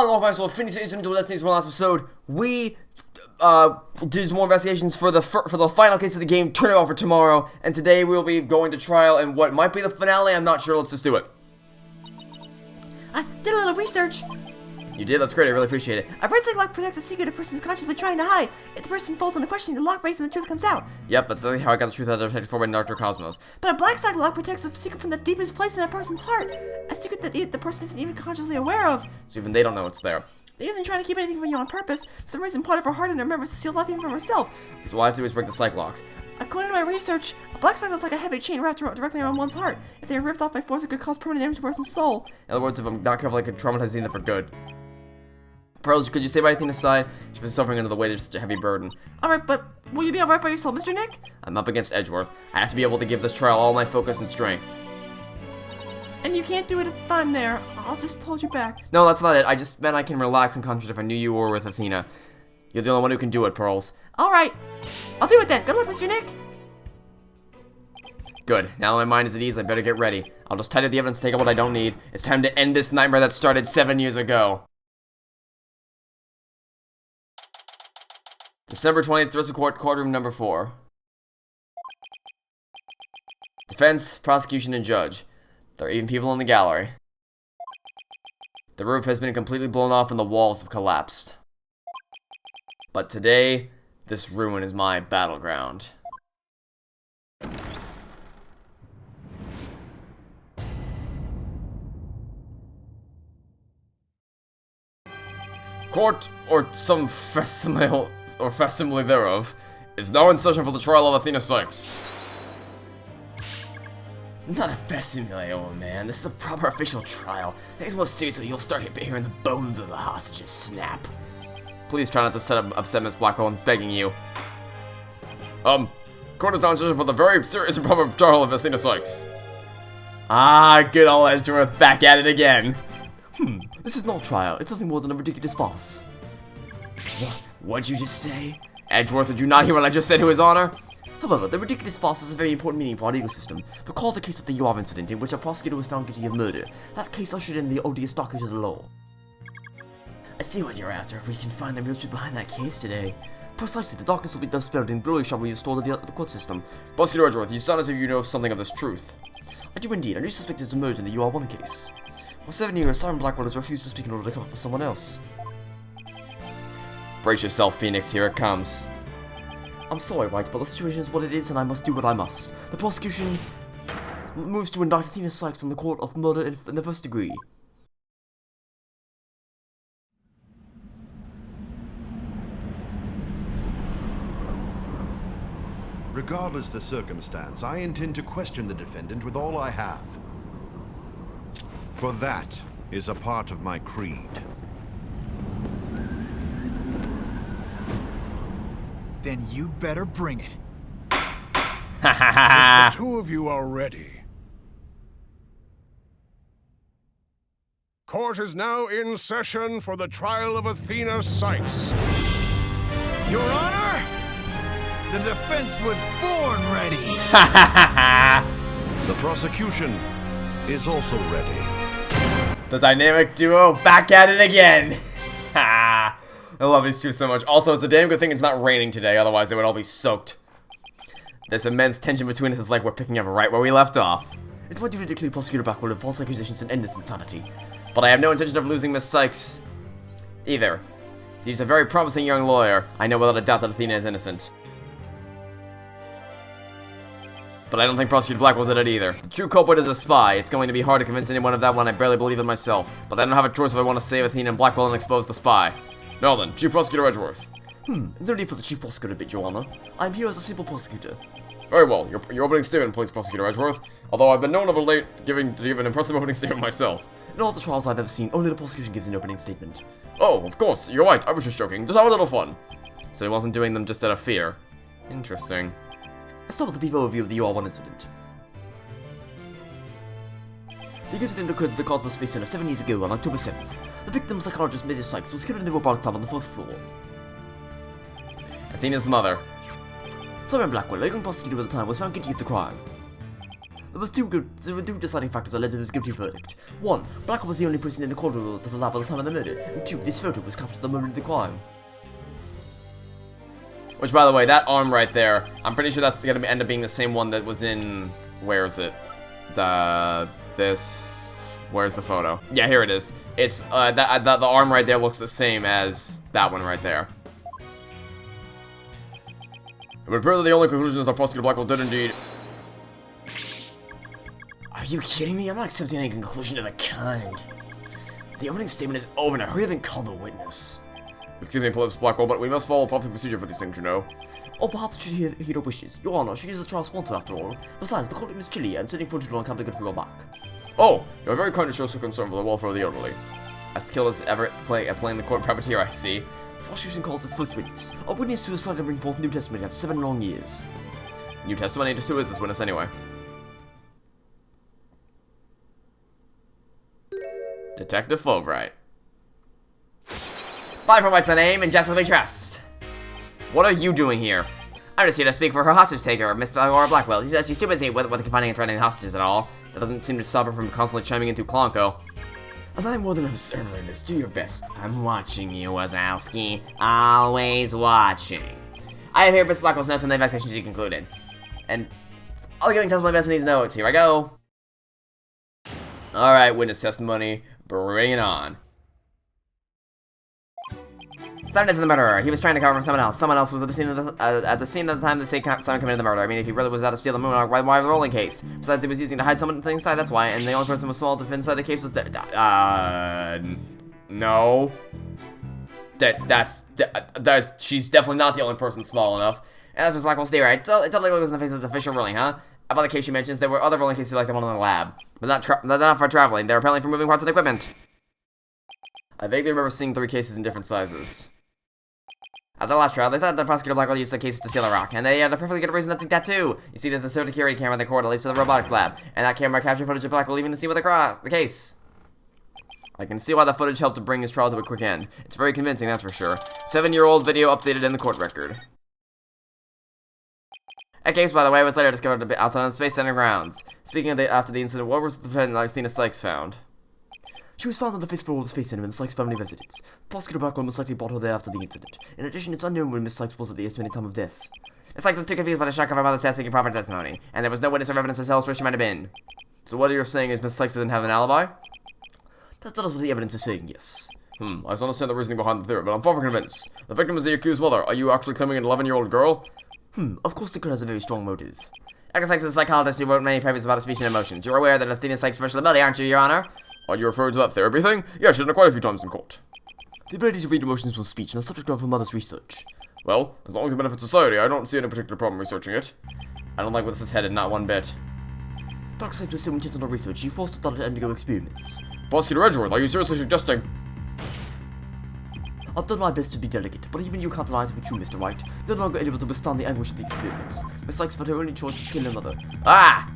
Hello, guys. Well, Phoenix Wright Dual Destinies. One last episode. We did more investigations for the final case of the game, Turnabout, for tomorrow, and today we'll be going to trial and what might be the finale. I'm not sure. Let's just do it. I did a little research. You did? That's great. I really appreciate it. A red side lock protects a secret a person is consciously trying to hide. If the person falls on the question, the lock breaks and the truth comes out. Yep, that's exactly how I got the truth out of detected for by Dr. Cosmos. But a black side lock protects a secret from the deepest place in a person's heart. A secret that the person isn't even consciously aware of. So even they don't know it's there. He isn't trying to keep anything from you on purpose. For some reason, part of her heart and her memories to seal life even from herself. Because all I have to do is break the psych locks. According to my research, a black side looks like a heavy chain wrapped directly around one's heart. If they are ripped off by force, it could cause permanent damage to a person's soul. In other words, if I'm not careful, I could traumatize Athena for good. Pearls, could you stay by Athena's side? She's been suffering under the weight of such a heavy burden. Alright, but will you be alright by yourself, Mr. Nick? I'm up against Edgeworth. I have to be able to give this trial all my focus and strength. And you can't do it if I'm there. I'll just hold you back. No, that's not it. I just meant I can relax and concentrate if I knew you were with Athena. You're the only one who can do it, Pearls. Alright. I'll do it then. Good luck, Mr. Nick. Good. Now my mind is at ease, I better get ready. I'll just tidy up the evidence, take out what I don't need. It's time to end this nightmare that started 7 years ago. December 20th, District Court, courtroom number 4. Defense, prosecution, and judge. There are even people in the gallery. The roof has been completely blown off and the walls have collapsed. But today, this ruin is my battleground. Court, or some facsimile thereof, is now in session for the trial of Athena Sykes. Not a facsimile, old man. This is a proper official trial. Next more seriously, you'll start hearing the bones of the hostages snap. Please try not to upset Miss Blackquill. I'm begging you. Court is now in session for the very serious and proper trial of Athena Sykes. Ah, good old Edgeworth, back at it again. This is not a trial. It's nothing more than a ridiculous farce. What'd you just say? Edgeworth, did you not hear what I just said to his honor? However, the ridiculous farce is a very important meaning for our legal system. Recall the case of the UR incident in which a prosecutor was found guilty of murder. That case ushered in the odious dockage of the law. I see what you're after. If we can find the real truth behind that case today. Precisely, the darkness will be dispelled and glory shall be restored to the court system. Prosecutor Edgeworth, you sound as if you know something of this truth. I do indeed. A new suspect has emerged in the UR1 case. For 7 years, Athena Blackquill has refused to speak in order to cover for someone else. Brace yourself, Phoenix. Here it comes. I'm sorry, Wright, but the situation is what it is, and I must do what I must. The prosecution moves to indict Athena Sykes on the court of murder in the first degree. Regardless the circumstance, I intend to question the defendant with all I have. For that is a part of my creed. Then you better bring it. If the two of you are ready. Court is now in session for the trial of Athena Sykes. Your Honor, the defense was born ready. The prosecution is also ready. The dynamic duo back at it again. I love these two so much. Also, it's a damn good thing it's not raining today, otherwise they would all be soaked. This immense tension between us is like we're picking up right where we left off. It's my duty to clear Prosecutor Blackquill of false accusations and end this insanity. But I have no intention of losing Miss Sykes either. She's a very promising young lawyer. I know without a doubt that Athena is innocent. But I don't think Prosecutor Blackquill's in it either. The true culprit is a spy. It's going to be hard to convince anyone of that one. I barely believe it myself. But I don't have a choice if I want to save Athena and Blackquill and expose the spy. Now then, Chief Prosecutor Edgeworth. No need for the Chief Prosecutor bit, Your Honor. I'm here as a simple prosecutor. Very well. Your opening statement, please, Prosecutor Edgeworth. Although I've been known of late to give an impressive opening statement myself. In all the trials I've ever seen, only the prosecution gives an opening statement. Oh, of course. You're right. I was just joking. Just have a little fun. So he wasn't doing them just out of fear. Interesting. Let's start with a brief overview of the UR1 incident. The incident occurred at the Cosmos Space Center 7 years ago on October 7th. The victim, psychologist Mrs. Sykes, was killed in the robotic lab on the 4th floor. Athena's mother. Simon Blackquill, a young prosecutor at the time, was found guilty of the crime. There were two deciding factors that led to this guilty verdict. 1. Blackwell was the only person in the corridor to the lab at the time of the murder. And 2. This photo was captured at the moment of the crime. Which, by the way, that arm right there, I'm pretty sure that's gonna end up being the same one that was in... Where is it? Where's the photo? Yeah, here it is. It's, the arm right there looks the same as that one right there. It would appear that the only conclusion is that Prosecutor Blackwell did indeed... Are you kidding me? I'm not accepting any conclusion of the kind. The opening statement is over now. Hurry up and call the witness. Excuse me, Police Blackwell, but we must follow proper procedure for these things, you know. Or perhaps she should heed her wishes. Your Honor, she is a trial sponsor after all. Besides, the courtroom is chilly and sitting for too long can't be good for your back. Oh, you're very kind to show some concern for the welfare of the elderly. As skilled as ever playing the court puppeteer, I see. Prosecution calls its first witness. A witness who decided to bring forth new testimony after 7 long years. New testimony? Just who is this witness anyway? Detective Fulbright. By for what's the name and justice we trust. What are you doing here? I'm just here to speak for her hostage taker, Miss Laura Blackwell. She says she's too busy with confining and threatening hostages at all. That doesn't seem to stop her from constantly chiming into Klonko. I'm not more than an observer in this. Do your best. I'm watching you, Wazowski. Always watching. I have here Miss Blackwell's notes on the investigation she concluded. And I'll give my best in these notes. Here I go. Alright, witness testimony. Bring it on. Simon isn't the murderer. He was trying to cover for someone else. Someone else was at the scene at the time the state Simon committed the murder. I mean, if he really was out to steal the moon, why the rolling case? Besides, he was using to hide someone inside. That's why. And the only person who was small to fit inside the case was no. She's definitely not the only person small enough. And that's Miss Blackwell's theory. It totally was in the face of the official ruling, huh? About the case she mentions, there were other rolling cases like the one in the lab, but not for traveling. They're apparently for moving parts of the equipment. I vaguely remember seeing 3 cases in different sizes. After the last trial, they thought that Prosecutor Blackwell used the cases to steal a rock, and they had a perfectly good reason to think that too. You see, there's a security camera in the corridor that leads to the robotics lab, and that camera captured footage of Blackwell leaving the scene with the case. I can see why the footage helped to bring his trial to a quick end. It's very convincing, that's for sure. 7-year-old video updated in the court record. That case, by the way, was later discovered outside on the Space Center grounds. Speaking of after the incident, what was the defendant Athena Sykes found? She was found on the 5th floor of the Space Center in the Sykes family residence. Prosecutor Blackwell most likely brought her there after the incident. In addition, it's unknown when Miss Sykes was at the estimated time of death. Miss Sykes was too confused by the shock of her mother's death seeking proper testimony, and there was no witness or evidence to tell us where she might have been. So what you're saying is Miss Sykes doesn't have an alibi? That's what the evidence is saying, yes. I just understand the reasoning behind the theory, but I'm far from convinced. The victim is the accused mother. Are you actually claiming an 11-year-old girl? Of course the girl has a very strong motive. Athena Sykes was a psychologist who wrote many papers about speech and emotions. You're aware that Athena Sykes' special ability, aren't you, Your Honor? Are you referring to that therapy thing? Yeah, she's done it quite a few times in court. The ability to read emotions from speech and the subject of her mother's research. Well, as long as it benefits society, I don't see any particular problem researching it. I don't like where this is headed, not one bit. Dr. Sykes was so intent on her research, she forced her daughter to undergo experiments. Prosecutor Edgeworth, are you seriously suggesting... I've done my best to be delicate, but even you can't deny it to be true, Mr. Wright. You're no longer able to withstand the anguish of the experiments. Miss Sykes felt her only choice was to kill her mother. Ah!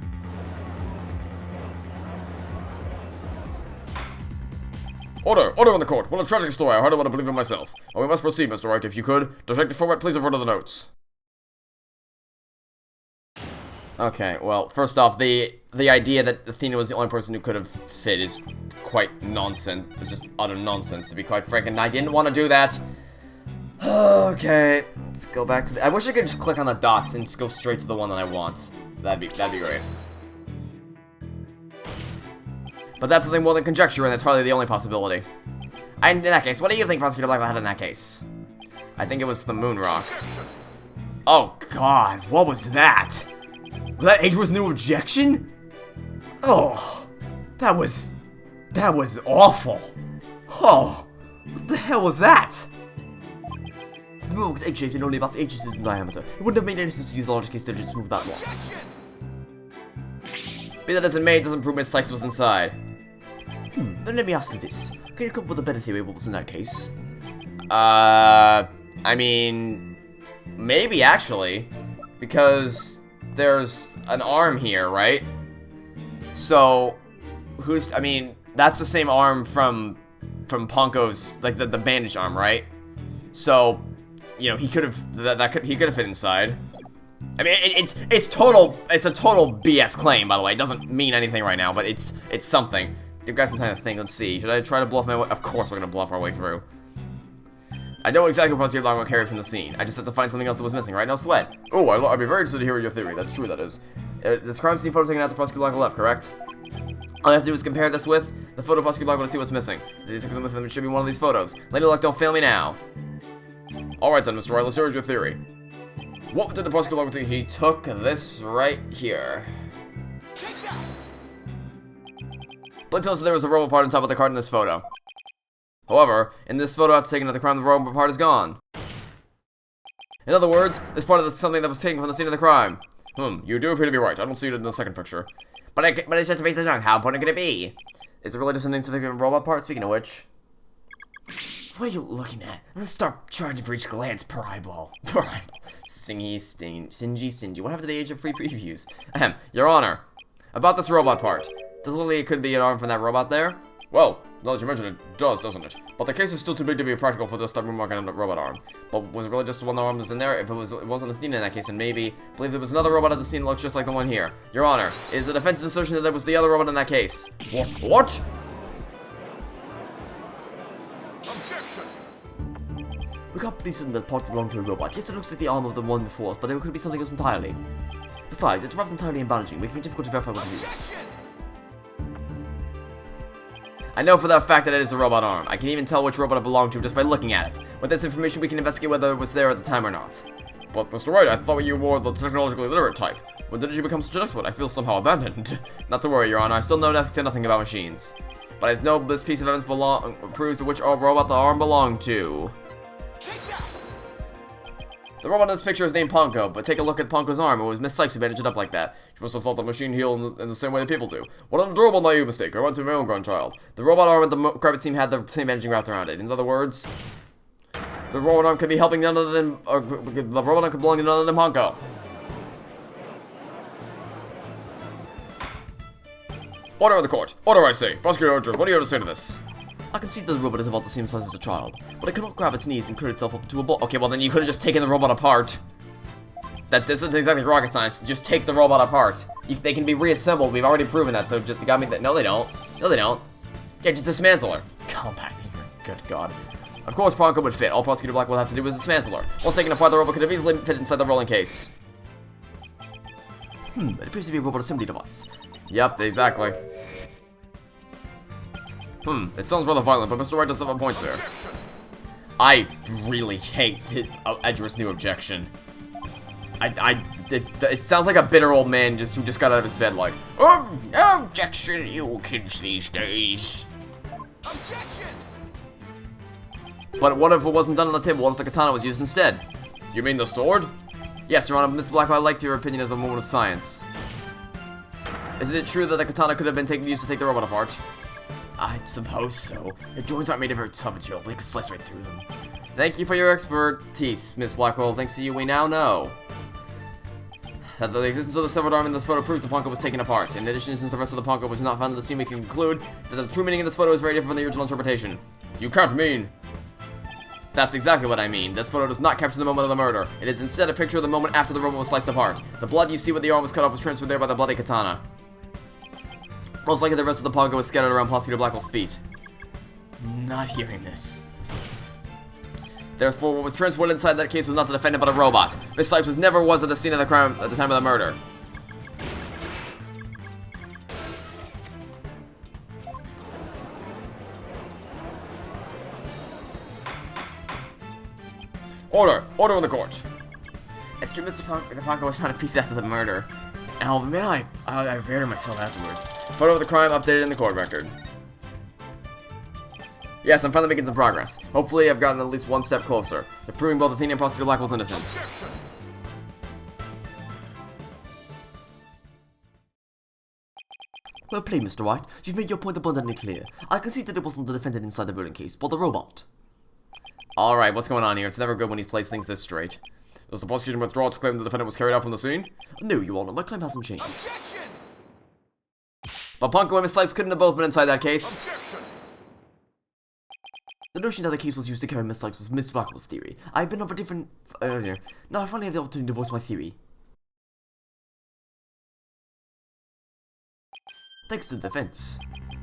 Order! Order in the court! What a tragic story, I hardly want to believe it myself. Oh, we must proceed, Mr. Wright, if you could. Detective Fulbright, please refer to the notes. Okay, well, first off, the idea that Athena was the only person who could have fit is quite nonsense. It's just utter nonsense, to be quite frank, and I didn't want to do that. Okay, let's go back to the... I wish I could just click on the dots and just go straight to the one that I want. That'd be great. But that's something more than conjecture, and that's probably the only possibility. In that case, what do you think Prosecutor Blackwell had in that case? I think it was the moon rock. Oh god, what was that? Was that Edgeworth's new objection? Oh, that was awful. Oh, what the hell was that? The moon was egg-shaped and only about 8 inches in diameter. It wouldn't have made any sense to use the large case to just move that long. Be that as it may, it doesn't prove Miss Sykes was inside. Then let me ask you this. Can you come up with a better theory of what was in that case? I mean, maybe actually, because there's an arm here, right? So, I mean, that's the same arm from Ponko's, like the bandaged arm, right? So, you know, he could have, he could have fit inside. I mean, it's a total BS claim, by the way. It doesn't mean anything right now, but it's something. Give guys some time to think. Let's see. Should I try to bluff my way? Of course we're gonna bluff our way through. I know exactly what Prosecutor Blackwell carried from the scene. I just have to find something else that was missing, right? No sweat. Oh, I'd be very interested to hear your theory. That's true, that is. This crime scene photo taken after Prosecutor Blackwell left, correct? All I have to do is compare this with the photo of Prosecutor Blackwell to see what's missing. It should be one of these photos. Lady Luck, don't fail me now. Alright then, Mr. Wright, let's hear your theory. What did the Prosecutor Blackwell think? He took this right here. Take that! Blake tells us there was a robot part on top of the card in this photo. However, in this photo after taking out the crime, the robot part is gone. In other words, this part of something that was taken from the scene of the crime. You do appear to be right. I don't see it in the second picture. But it's just a basic junk. How important could it be? Is it really just an insignificant robot part? Speaking of which, what are you looking at? I'm gonna start charging for each glance per eyeball. Per eyeball. Singy. What happened to the age of free previews? Ahem. Your Honor, about this robot part. Does literally it could be an arm from that robot there? Well, now that you mention it, does, doesn't it? But the case is still too big to be practical for this type of market on a robot arm. But was it really just the one arm that's in there? If it wasn't Athena in that case, then maybe. I believe there was another robot at the scene that looks just like the one here. Your Honor, is the defense's assertion that there was the other robot in that case? What? Objection! We can't be certain that part belonged to a robot. Yes, it looks like the arm of the one before us, but it could be something else entirely. Besides, it's wrapped entirely in bandaging, making it difficult to verify what it is. Objection! I know for that fact that it is a robot arm. I can even tell which robot it belonged to just by looking at it. With this information, we can investigate whether it was there at the time or not. But, Mr. Wright, I thought you were the technologically literate type. When did you become such an expert? I feel somehow abandoned. Not to worry, Your Honor. I still know next to nothing about machines. But I know this piece of evidence proves which robot the arm belonged to. Take that! The robot in this picture is named Ponko, but take a look at Ponko's arm. It was Miss Sykes who bandaged it up like that. She must have thought the machine healed in the same way that people do. What an adorable naive mistake. I went to my own grandchild. The robot arm at the credit team had the same bandaging wrapped around it. In other words, the robot arm could be helping none other than, the robot arm could belong to none other than Ponko. Order of the court. Order, I say. Prosecutor Edgeworth, what do you have to say to this? I can see that the robot is about the same size as a child, but it cannot grab its knees and curl itself up into a ball. Okay, well then you could have just taken the robot apart. This isn't exactly rocket science. Just take the robot apart. They can be reassembled. We've already proven that. So just got me that. No, they don't. No, they don't. Yeah, just dismantle her. Compacting her. Good God. Of course, Ponko would fit. All Prosecutor Blackwell have to do is dismantle her. Once taken apart, the robot could have easily fit inside the rolling case. It appears to be a robot assembly device. Yep, exactly. It sounds rather violent, but Mr. Wright does have a point there. Objection! I really hate Edgeworth's new objection. It sounds like a bitter old man who just got out of his bed like, objection, you kids these days. Objection! But what if it wasn't done on the table? What if the katana was used instead? You mean the sword? Yes, Your Honor, Mr. Blackwell, I liked your opinion as a moment of science. Isn't it true that the katana could have been used to take the robot apart? I suppose so. The joints aren't made of very tough material, but it can slice right through them. Thank you for your expertise, Miss Blackwell. Thanks to you, we now know that the existence of the severed arm in this photo proves the Ponko was taken apart. In addition, since the rest of the Ponko was not found in the scene, we can conclude that the true meaning of this photo is very different from the original interpretation. You can't mean... That's exactly what I mean. This photo does not capture the moment of the murder. It is instead a picture of the moment after the robot was sliced apart. The blood you see where the arm was cut off was transferred there by the bloody katana. Most likely the rest of the Ponko was scattered around Prosecutor Blackwell's feet. Not hearing this. Therefore, what was transported inside that case was not the defendant, but a robot. Miss Sykes never was at the scene of the crime at the time of the murder. Order! Order in the court! It's true, Mr. Ponko was found a piece after the murder. Oh man, I buried myself afterwards. Photo of the crime updated in the court record. Yes, I'm finally making some progress. Hopefully, I've gotten at least one step closer to proving both Athena and Prosecutor Blackwell's innocent. Objection! Well played, Mr. Wright. You've made your point abundantly clear. I can see that it wasn't the defendant inside the ruling case, but the robot. Alright, what's going on here? It's never good when he plays things this straight. Does the prosecution withdraw its claim the defendant was carried out from the scene? No, Your Honor, my claim hasn't changed. Objection! But Ponko and Miss Sykes couldn't have both been inside that case. Objection! The notion that the case was used to carry Miss Sykes was Miss Blackwell's theory. I've been over different... now I finally have the opportunity to voice my theory. thanks to the defense.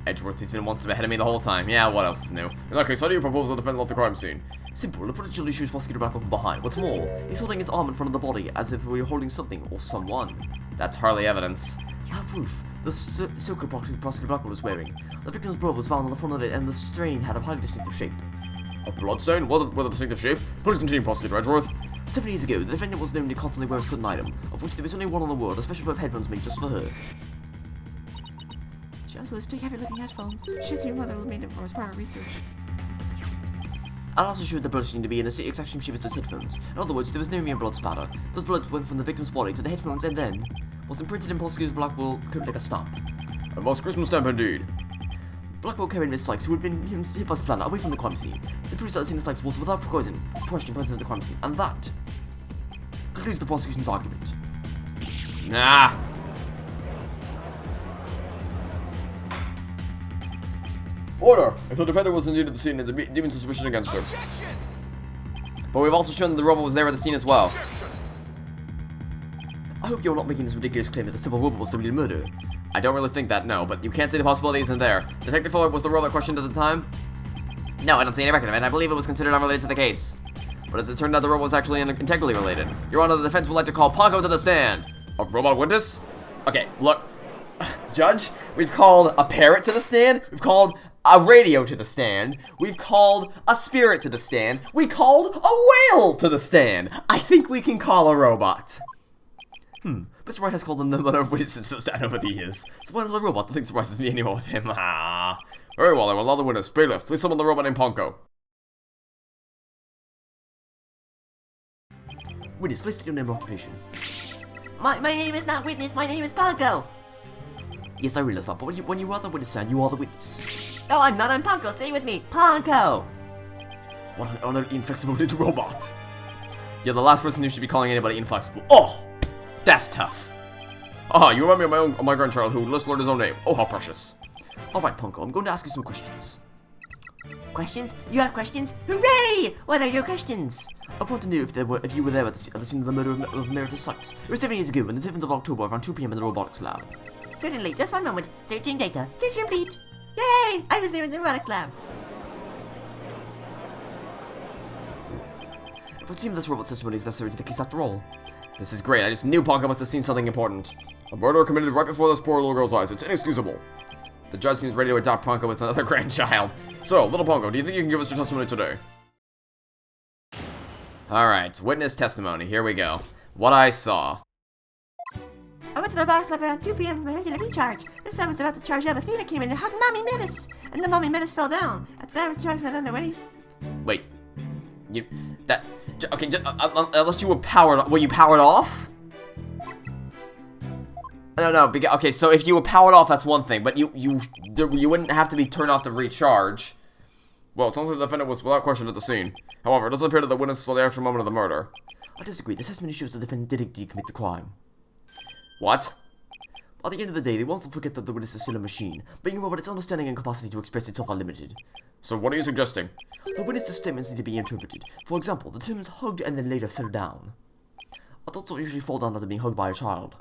Edgeworth has been one step ahead of me the whole time. Yeah, what else is new? In that case, how do you propose the defendant left the crime scene? Simple, the footage only shows Prosecutor Blackquill from behind. What's more, he's holding his arm in front of the body, as if we were holding something or someone. That's hardly evidence. Our proof. The silk Prosecutor Blackquill was wearing. The victim's blood was found on the front of it, and the stain had a highly distinctive shape. A bloodstain? What a distinctive shape? Please continue, Prosecutor Edgeworth. 7 years ago, the defendant was known to constantly wear a certain item, of which there was only one in the world, a special pair of headphones made just for her. She has those big heavy-looking headphones. She's your mother made them for his prior research. I also showed the blood seemed to be in the exact same shape as those headphones. In other words, there was no mere blood spatter. Those blood went from the victim's body to the headphones and then was imprinted in Prosecutor Blackquill like a stamp. A most Christmas stamp indeed. Blackquill carried Miss Sykes, who had been hit by Splatter, away from the crime scene. The proof that Athena Sykes was without question present at the crime scene, and that concludes the prosecution's argument. Nah. Order! If the defendant was indeed at the scene, there's a demon suspicion against her. Objection! But we've also shown that the robot was there at the scene as well. Objection! I hope you're not making this ridiculous claim that a simple robot was committing murder. I don't really think that, no, but you can't say the possibility isn't there. Detective Fuller, was the robot questioned at the time? No, I don't see any record of it. I believe it was considered unrelated to the case. But as it turned out, the robot was actually integrally related. Your Honor, the defense would like to call Ponko to the stand. A robot witness? Okay, look. Judge, we've called a parrot to the stand. We've called a radio to the stand. We've called a spirit to the stand. We called a whale to the stand. I think we can call a robot. Mr. Wright has called a number of witnesses to the stand over the years. So why not the robot? Nothing surprises me anymore with him. Ah. Very well, I will allow the witness. Bailiff, please summon the robot named Ponko. Witness, please state your name and occupation. My name is not witness, my name is Ponko. Yes, I realize that, but when you are the witness stand, you are the witness. No, I'm not, I'm Ponko, say it with me, Ponko. What an utterly inflexible little robot. You're the last person who should be calling anybody inflexible. Oh! That's tough. Ah, you remind me of my grandchild who just learned his own name. Oh, how precious. Alright, Ponko, I'm going to ask you some questions. Questions? You have questions? Hooray! What are your questions? I want to know if you were there at the scene of the murder of Meredith Sykes. It was 7 years ago, on the 7th of October, around 2 PM in the robotics lab. Certainly, just one moment. Searching data. Search complete. Yay! I was there in the robotics lab. It would seem this robot's testimony is necessary to the case after all. This is great. I just knew Ponko must have seen something important. A murder committed right before this poor little girl's eyes. It's inexcusable. The judge seems ready to adopt Ponko as another grandchild. So, little Ponko, do you think you can give us your testimony today? Alright, witness testimony. Here we go. What I saw. I went to the box lab around 2 PM for my regular recharge. This time I was about to charge up. Athena came in and hugged Mommy Menace. And then Mommy Menace fell down. After that I was charged, but I don't know anything. Wait. Okay, unless you were powered... Were you powered off? No, okay, so if you were powered off, that's one thing, but you wouldn't have to be turned off to recharge. Well, it sounds like the defendant was without question at the scene. However, it doesn't appear that the witness saw the actual moment of the murder. I disagree. The testimony shows the defendant did indeed commit the crime. What? At the end of the day, they won't forget that the witness is still a machine. Being a robot, its understanding and capacity to express itself are limited. So what are you suggesting? The witness's statements need to be interpreted. For example, the terms hugged and then later fell down. Adults don't usually fall down after being hugged by a child.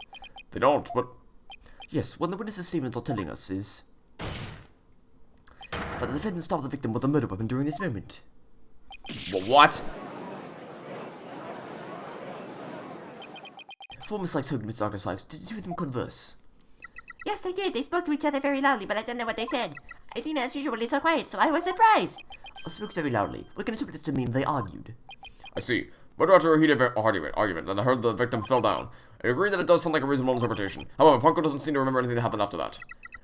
They don't, but... Yes, what the witness's statements are telling us is that the defendant stabbed the victim with a murder weapon during this moment. What? Before Miss Sykes hugged Miss Dr. Sykes, did the two of them converse? Yes, they did. They spoke to each other very loudly, but I don't know what they said. Athena, as usual, is so quiet, so I was surprised. I spoke very loudly. We can interpret this to mean they argued. I see. But after a heated argument, and I heard the victim fell down. I agree that it does sound like a reasonable interpretation. However, Ponko doesn't seem to remember anything that happened after that.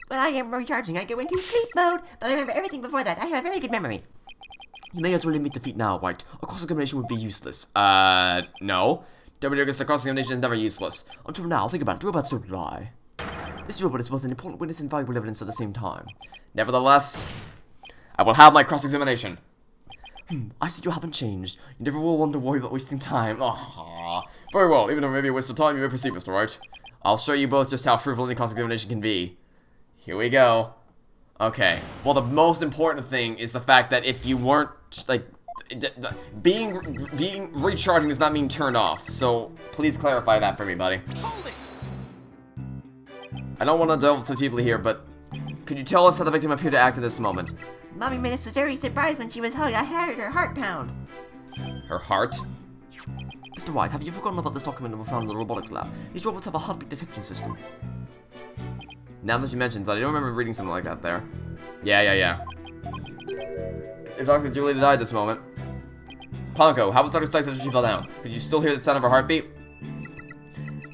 When I am recharging, I go into sleep mode, but I remember everything before that. I have a very good memory. You may as well admit defeat now, White. A cross-examination would be useless. No. WW's cross-examination is never useless. Until now, think about it. Robots don't lie. This robot is both an important witness and valuable evidence at the same time. Nevertheless, I will have my cross-examination. I see you haven't changed. You never will want to worry about wasting time. Aww. Very well, even though it may be a waste of time, you may proceed, Mr. Wright. I'll show you both just how fruitful any cross-examination can be. Here we go. Okay. Well, the most important thing is the fact that if you weren't, like, being recharging does not mean turned off. So, please clarify that for me, buddy. Hold it! I don't want to delve so deeply here, but Could you tell us how the victim appeared to act at this moment? Mommy Menace was very surprised when she was hugged. I heard her heart pound. Her heart? Mr. Wright, have you forgotten about this document that we found in the robotics lab? These robots have a heartbeat detection system. Now that you mentioned it, I don't remember reading something like that there. Yeah. If Dr. Julie died this moment. Ponko, how was Dr. Sykes after she fell down? Could you still hear the sound of her heartbeat?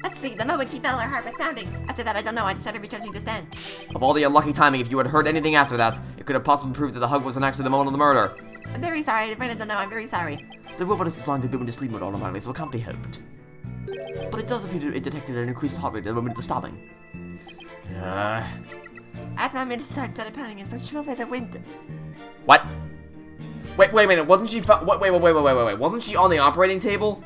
Let's see, the moment she fell, her heart was pounding. After that, I don't know, I decided recharging just then. Of all the unlucky timing, if you had heard anything after that, it could have possibly proved that the hug wasn't actually the moment of the murder. I'm very sorry, I really don't know, I'm very sorry. The robot is designed to go into sleep mode automatically, so it can't be helped. But it does appear it detected an increased heart rate at the moment of the stabbing. After my Menace's heart started pounding, and first she fell by the wind. What? Wait a minute, wasn't she wait, wasn't she on the operating table?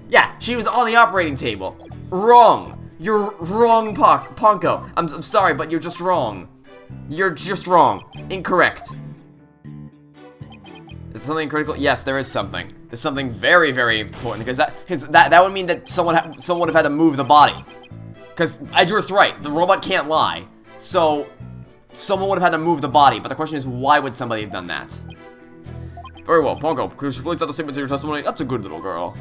Yeah, she was on the operating table. Wrong. You're wrong, Ponko. I'm sorry, but you're just wrong. You're just wrong. Incorrect. Is there something critical? Yes, there is something. There's something very, very important, because that would mean that someone would have had to move the body. Because Edgeworth's right, the robot can't lie. So, someone would have had to move the body, but the question is, why would somebody have done that? Very well, Ponko, could you please add a statement to your testimony? That's a good little girl.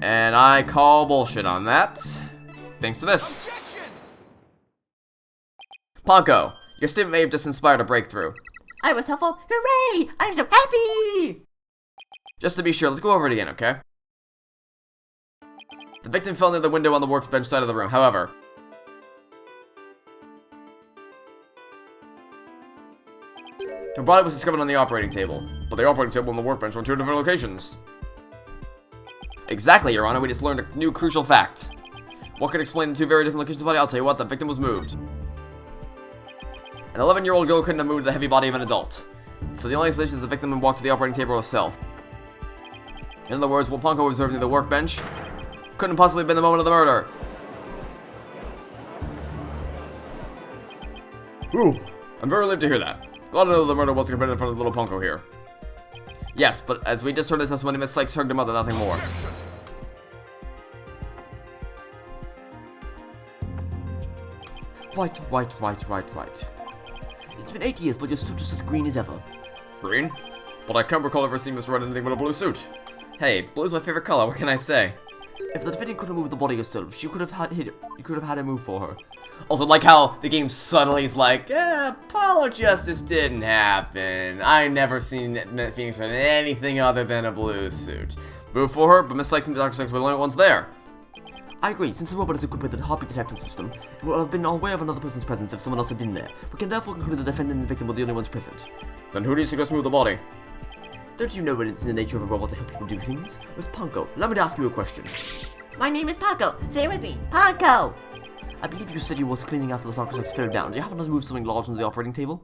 And I call bullshit on that. Thanks to this. Objection! Ponko, your statement may have just inspired a breakthrough. I was helpful. Hooray! I'm so happy! Just to be sure, let's go over it again, okay? The victim fell near the window on the workbench side of the room, however. Her body was discovered on the operating table, but the operating table and the workbench were in two different locations. Exactly, Your Honor, we just learned a new crucial fact. What could explain the two very different locations of the body? I'll tell you what, the victim was moved. An 11-year-old girl couldn't have moved the heavy body of an adult. So the only explanation is the victim walked to the operating table herself. In other words, what Ponko observed near the workbench couldn't possibly have been the moment of the murder. Ooh, I'm very relieved to hear that. Glad to know the murder wasn't committed in front of little Ponko here. Yes, but as we just heard the testimony, Miss Sykes hugged him up and nothing more. Objection! Right. It's been 8 years, but you're still just as green as ever. Green? But I can't recall ever seeing Mr. Wright in anything but a blue suit. Hey, blue's my favorite color, what can I say? If the defendant couldn't move the body herself, you could have had him move for her. Also, like how the game subtly is like, Apollo Justice didn't happen. I never seen Phoenix Wright in anything other than a blue suit. Move for her, but Miss Sykes and Dr. Sykes were the only ones there. I agree, since the robot is equipped with a heartbeat detection system, it would have been aware of another person's presence if someone else had been there. We can therefore conclude the defendant and the victim were the only ones present. Then who do you suggest move the body? Don't you know that it's in the nature of a robot to help people do things? Miss Ponko, allow me to ask you a question. My name is Ponko. Say it with me. Ponko! I believe you said you was cleaning after the Dr. Sykes fell down. Do you happen to move something large onto the operating table?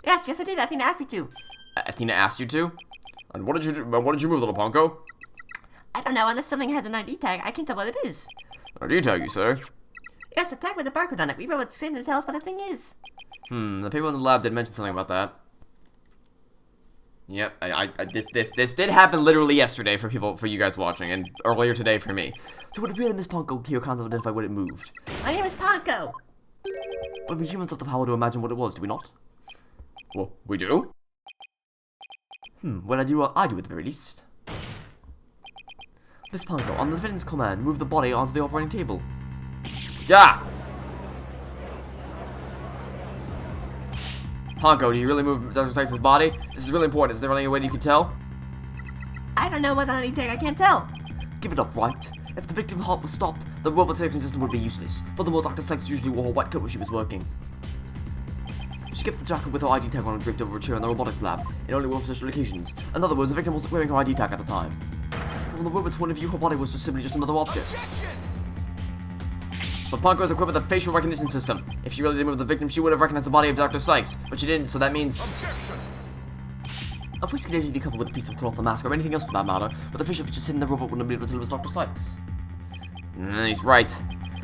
Yes, I did. Athena asked me to. Athena asked you to? And what did you do? What did you move, little Ponko? I don't know, unless something has an ID tag, I can't tell what it is. ID tag, you say? Yes, a tag with a barcode on it. We robots seem to tell us what a thing is. The people in the lab did mention something about that. Yep, this did happen literally yesterday for you guys watching, and earlier today for me. So it would appear that Miss Ponko here can't identify what it moved. My name is Ponko. But we humans have the power to imagine what it was, do we not? Well, we do? Well, I do at the very least. Miss Ponko, on the defendant's command, move the body onto the operating table. Yeah! Ponko, do you really move Dr. Sykes' body? This is really important. Is there any way you can tell? I don't know what an ID tag, I can't tell. Give it up, right? If the victim's heart was stopped, the robot detection system would be useless. Furthermore, Dr. Sykes usually wore her white coat when she was working. She kept the jacket with her ID tag on and draped over a chair in the robotics lab. It only wore for special occasions. In other words, the victim wasn't wearing her ID tag at the time. From the robot's point of view, her body was simply just another object. Objection! But Ponko is equipped with a facial recognition system. If she really did move the victim, she would have recognized the body of Dr. Sykes. But she didn't, so that means... Objection! A face could easily be covered with a piece of cloth or mask or anything else for that matter, but the facial features hidden in the robot wouldn't be able to tell it was Dr. Sykes. He's right.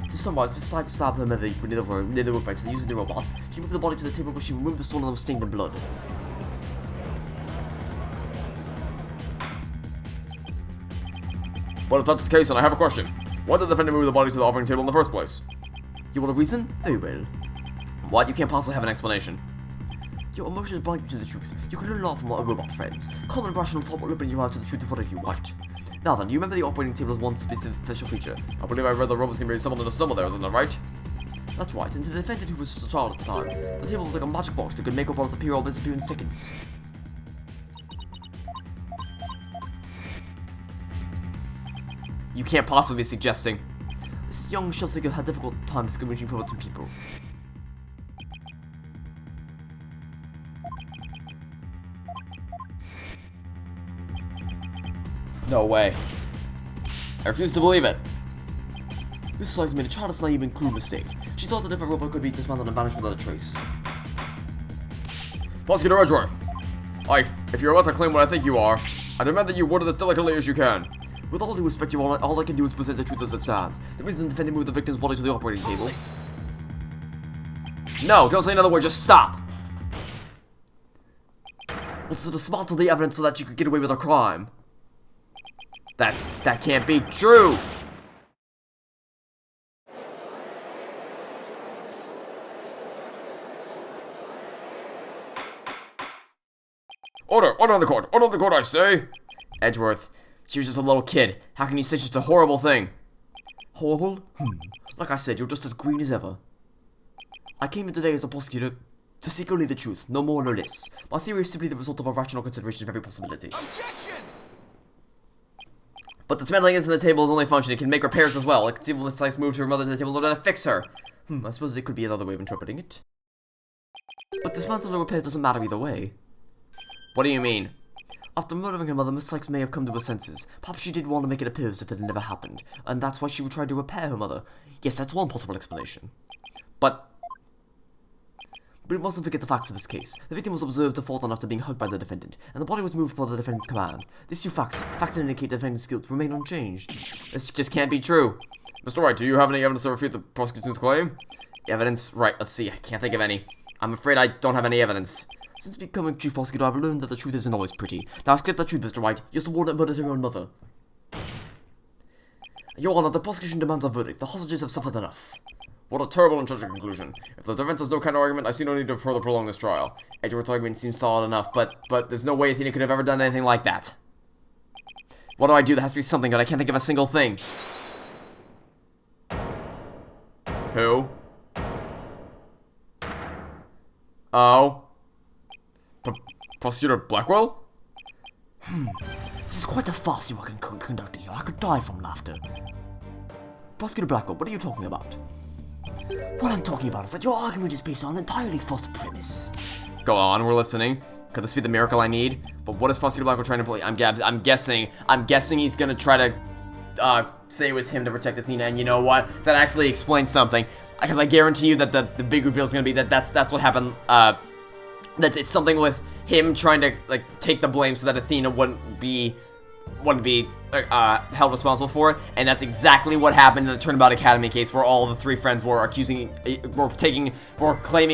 To summarize, Miss Sykes stabbed her near the workbench using the robot. She moved the body to the table where she removed the stone and was stained in blood. But if that's the case, then I have a question. Why did the defendant move the body to the operating table in the first place? You want a reason? Very well. What? You can't possibly have an explanation. Your emotions bind you to the truth. You can learn a lot from our robot friends. Common rational thought will open your eyes to the truth of whatever you want. Now then, you remember the operating table as one specific special feature? I believe I read the robots can be summoned into some of theirs, isn't that right? That's right, and to the defendant who was just a child at the time, the table was like a magic box that could make robots appear or disappear in seconds. You can't possibly be suggesting. This young shell figure had a difficult time distinguishing robots and people. No way. I refuse to believe it. Mrs. Sykes made a childless, naive, and cruel mistake. She thought that if a robot could be dismantled and vanished without a trace. Prosecutor Edgeworth. If you're about to claim what I think you are, I demand that you word it as delicately as you can. With all due respect, Your Honor, all I can do is present the truth as it stands. The reason the defendant moved the victim's body to the operating table. No, don't say another word, just stop! Was to dismantle the evidence so that you could get away with a crime. That can't be true! Order on the court! Order on the court, I say! Edgeworth, she was just a little kid. How can you say such a horrible thing? Horrible? Like I said, you're just as green as ever. I came in today as a prosecutor to seek only the truth, no more nor less. My theory is simply the result of a rational consideration of every possibility. Objection! But dismantling it in the table is only function. It can make repairs as well. It can see Miss Sykes move to her mother to the table in order to fix her. I suppose it could be another way of interpreting it. But dismantling or repairs doesn't matter either way. What do you mean? After murdering her mother, Miss Sykes may have come to her senses. Perhaps she did want to make it appear as if it had never happened, and that's why she would try to repair her mother. Yes, that's one possible explanation. But we mustn't forget the facts of this case. The victim was observed to fall down after being hugged by the defendant, and the body was moved by the defendant's command. These two facts that indicate the defendant's guilt, remain unchanged. This just can't be true. Mr. Wright, do you have any evidence to refute the prosecution's claim? Evidence? Right, let's see. I can't think of any. I'm afraid I don't have any evidence. Since becoming chief prosecutor, I've learned that the truth isn't always pretty. Now, skip the truth, Mr. Wright. You're the one that murdered her own mother. Your Honor, the prosecution demands a verdict. The hostages have suffered enough. What a terrible and tragic conclusion. If the defense has no counter-argument, I see no need to further prolong this trial. Edgeworth's argument seems solid enough, but there's no way Athena could have ever done anything like that. What do I do? There has to be something, but I can't think of a single thing. Who? Oh? Prosecutor Blackquill? This is quite a farce you are conducting here. I could die from laughter. Prosecutor Blackquill, what are you talking about? What I'm talking about is that your argument is based on an entirely false premise. Go on, we're listening. Could this be the miracle I need? But what is Prosecutor Blackquill trying to play? I'm guessing he's gonna try to say it was him to protect Athena, and you know what? That actually explains something. Because I guarantee you that the big reveal is gonna be that's what happened. That it's something with him trying to like take the blame so that Athena wouldn't be held responsible for it, and that's exactly what happened in the Turnabout Academy case, where all the three friends were claiming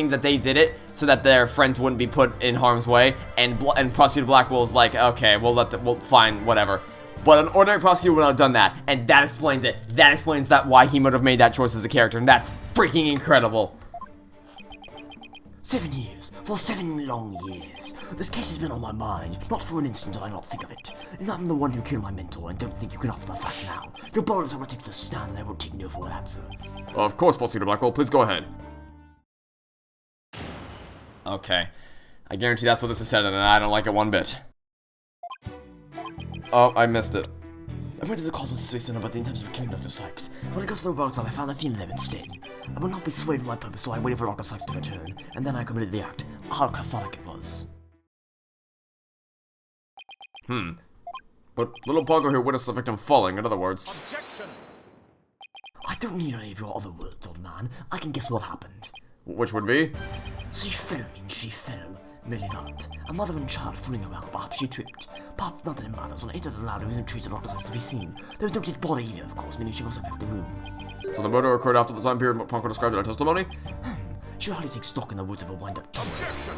that they did it so that their friends wouldn't be put in harm's way, and Prosecutor Blackquill was like, okay, we'll fine, whatever. But an ordinary prosecutor would not have done that, and that explains it. That explains why he would have made that choice as a character, and that's freaking incredible. 7 years. For 7 long years. This case has been on my mind. Not for an instant did I not think of it. And I'm the one who killed my mentor, and don't think you can alter the fact now. Your boldness I will take the stand, and I won't take no for an answer. Of course, Prosecutor Blackquill, please go ahead. Okay. I guarantee that's what this is said, and I don't like it one bit. Oh, I missed it. I went to the Cosmos Space Center about the intentions of killing Dr. Sykes. When I got to the robot lab, I found Athena there instead. I will not be swayed from my purpose, so I waited for Dr. Sykes to return, and then I committed the act. How cathartic it was. But little Pongo here witnessed the victim falling, in other words. Objection! I don't need any of your other words, old man. I can guess what happened. Which would be? She fell, she fell. Merely that. A mother and child fooling around, perhaps she tripped. Perhaps not that it matters. When I entered the lab, there was no trace of Dr. Sykes to be seen. There was no dead body either, of course, meaning she must have left the room. So the murder occurred after the time period Pongo described in her testimony? She hardly takes stock in the words of a wind-up tongue. Objection!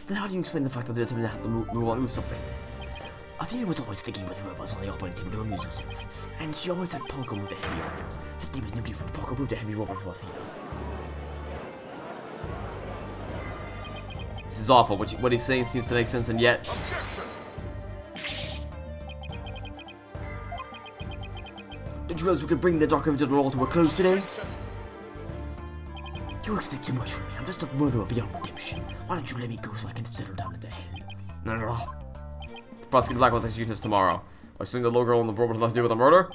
Then how do you explain the fact that the attendant had to move something? Athena was always sticking with robots on the operating table to amuse herself, and she always had Parker move the heavy objects. This day was no different. Parker moved a heavy robot for Athena. This is awful. What he's saying seems to make sense, and yet... Objection! Don't you realize we could bring the Dark Digital World to a close today? Objection! You expect too much from me. I'm just a murderer beyond redemption. Why don't you let me go so I can settle down into hell? No. Prosecutor Blackwell's execution is tomorrow. I assume the little girl and the robot have nothing to do with the murder?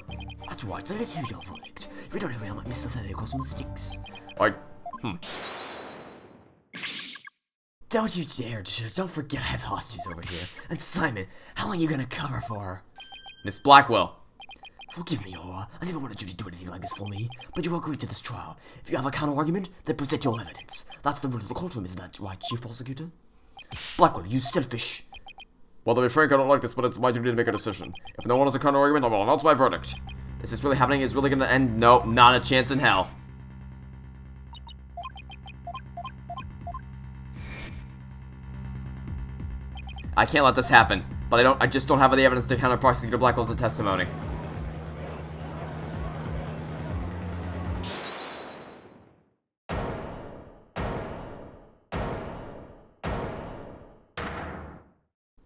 That's right, so let's hear your verdict. We don't know where I might miss the feather across the sticks. Don't you dare, don't forget I have hostages over here. And Simon, how long are you gonna cover for? Miss Blackwell. Forgive me, Aura. I never wanted you to do anything like this for me, but you agreed to this trial. If you have a counter-argument, then present your evidence. That's the rule of the courtroom, isn't that right, Chief Prosecutor? Blackwell, you selfish. Well, to be frank, I don't like this, but it's my duty to make a decision. If no one has a counter-argument, I will announce my verdict. Is this really happening? Is it really gonna end? No, not a chance in hell. I can't let this happen, but I just don't have the evidence to counter Prosecutor Blackwell's testimony.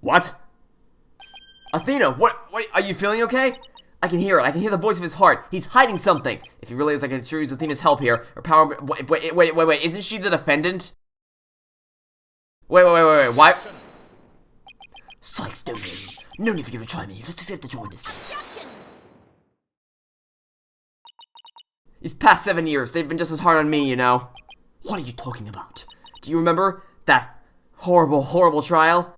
What? Athena, what, are you feeling okay? I can hear it. I can hear the voice of his heart. He's hiding something. If he really is, I can sure use Athena's help here. Or power, wait, isn't she the defendant? Wait, why? Sykes, don't know. No need for you to try me. Just accept that you're innocent. These past 7 years, they've been just as hard on me, you know. What are you talking about? Do you remember that horrible trial?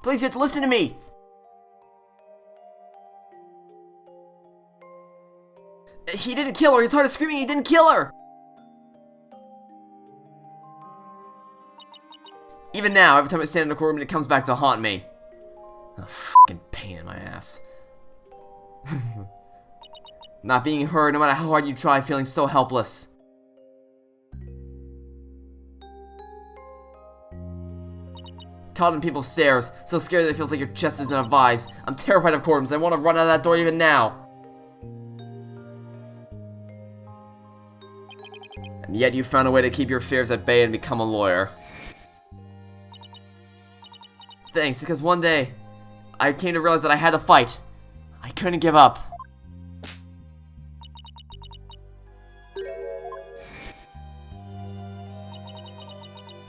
Please, you have to listen to me! He didn't kill her. His heart is screaming he didn't kill her! Even now, every time I stand in the courtroom, it comes back to haunt me. A fucking pain in my ass. Not being heard, no matter how hard you try, feeling so helpless. Caught in people's stares, so scared that it feels like your chest is in a vise. I'm terrified of courtrooms. I want to run out of that door even now. And yet you found a way to keep your fears at bay and become a lawyer. Thanks, because one day, I came to realize that I had to fight. I couldn't give up.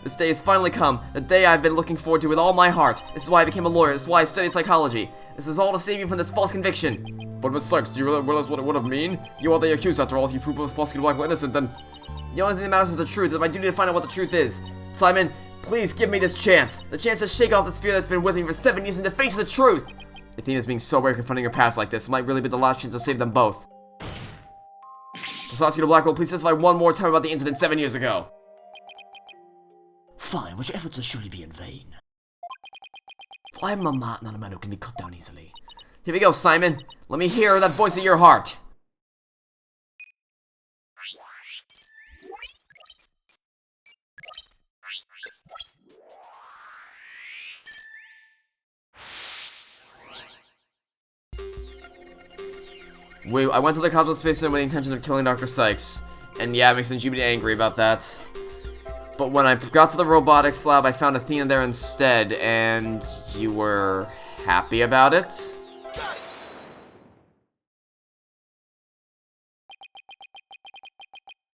This day has finally come, the day I've been looking forward to with all my heart. This is why I became a lawyer, this is why I studied psychology. This is all to save you from this false conviction. But Miss Sykes, do you really realize what it would have mean? You are the accused after all. If you prove both Prosecutor Blackwell innocent, then... The only thing that matters is the truth. It's my duty to find out what the truth is. Simon, please give me this chance. The chance to shake off this fear that's been with me for 7 years in the face of the truth. Athena's being so weird confronting her past like this. It might really be the last chance to save them both. Prosecutor Blackwell, please testify one more time about the incident 7 years ago. Fine, but your efforts will surely be in vain. For I am a man, not a man who can be cut down easily. Here we go, Simon. Let me hear that voice of your heart. Wait, I went to the Capcom Space Center with the intention of killing Dr. Sykes. And yeah, it makes sense you'd be angry about that. But when I got to the robotics lab, I found Athena there instead, and you were happy about it?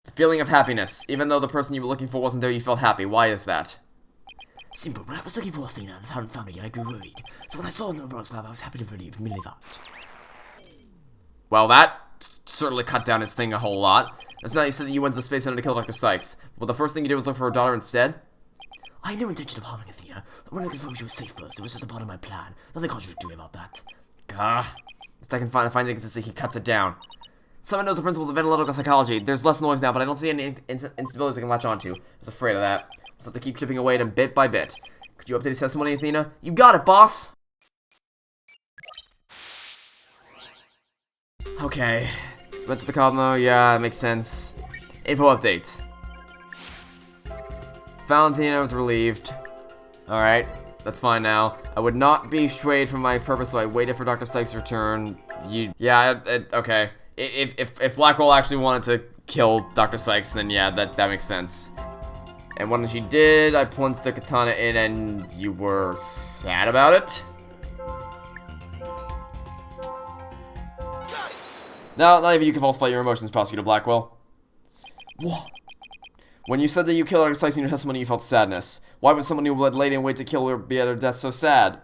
The feeling of happiness. Even though the person you were looking for wasn't there, you felt happy. Why is that? Simple, when I was looking for Athena and hadn't found her yet, I grew worried. So when I saw her in the robotics lab, I was happy to relieve, merely that. Well, that certainly cut down his thing a whole lot. It's not you said that you went to the Space Center to kill Dr. Sykes, but the first thing you did was look for her daughter instead? I had no intention of harming Athena. I wanted to confirm she was safe first. It was just a part of my plan. Nothing contradictory about that. Gah. Best I can find inconsistency, he cuts it down. Someone knows the principles of analytical psychology. There's less noise now, but I don't see any instabilities I can latch onto. I was afraid of that. So I have to keep chipping away at him bit by bit. Could you update his testimony, Athena? You got it, boss! Okay. Went to the Cosmo, yeah, that makes sense. Info update. Found Athena, was relieved. Alright, that's fine now. I would not be swayed from my purpose, so I waited for Dr. Sykes' return. Okay. If Blackwell actually wanted to kill Dr. Sykes, then yeah, that makes sense. And when she did, I plunged the katana in, and you were sad about it? No, not even you can falsify your emotions, Prosecutor Blackwell. What? When you said that you killed Dr. Sykes in your testimony, you felt sadness. Why would someone who led Lady in wait to kill her be at her death so sad?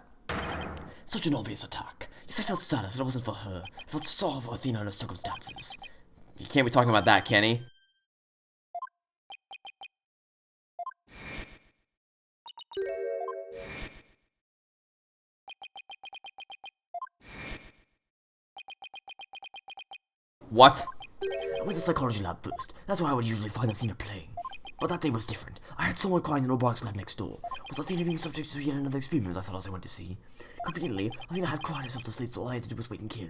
Such an obvious attack. Yes, I felt sad if it wasn't for her. I felt sorry for Athena and her circumstances. You can't be talking about that, can he? What? I went to psychology lab first. That's where I would usually find Athena playing. But that day was different. I had someone crying in the robotics lab next door. Was Athena being subject to yet another experiment I thought as I went to see? Conveniently, Athena had cried herself to sleep, so all I had to do was wait and kill.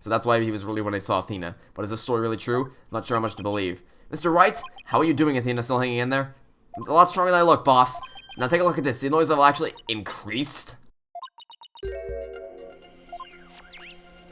So that's why he was really when I saw Athena. But is this story really true? I'm not sure how much to believe. Mr. Wright, how are you doing, Athena? Still hanging in there? A lot stronger than I look, boss. Now take a look at this. The noise level actually increased.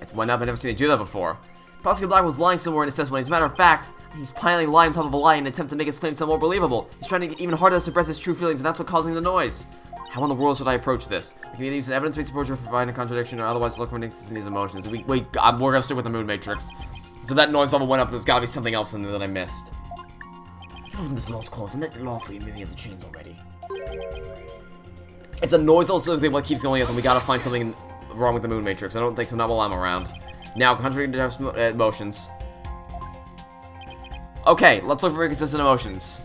It's went up. I've never seen it do that before. Prosecutor Black was lying somewhere in his testimony. As a matter of fact, he's piling lie on top of a lie in an attempt to make his claims sound more believable. He's trying to get even harder to suppress his true feelings, and that's what's causing the noise. How in the world should I approach this? I can either use an evidence-based approach or find a contradiction, or otherwise look for an inconsistency in his emotions. We're gonna stick with the moon matrix. So that noise level went up. There's gotta be something else in there that I missed. You've opened this lost cause and let the law free many of the chains already. It's a noise level thing what keeps going up, and we gotta find something wrong with the moon matrix. I don't think so, not while I'm around. Now, contradicting emotions. Okay, let's look for inconsistent emotions.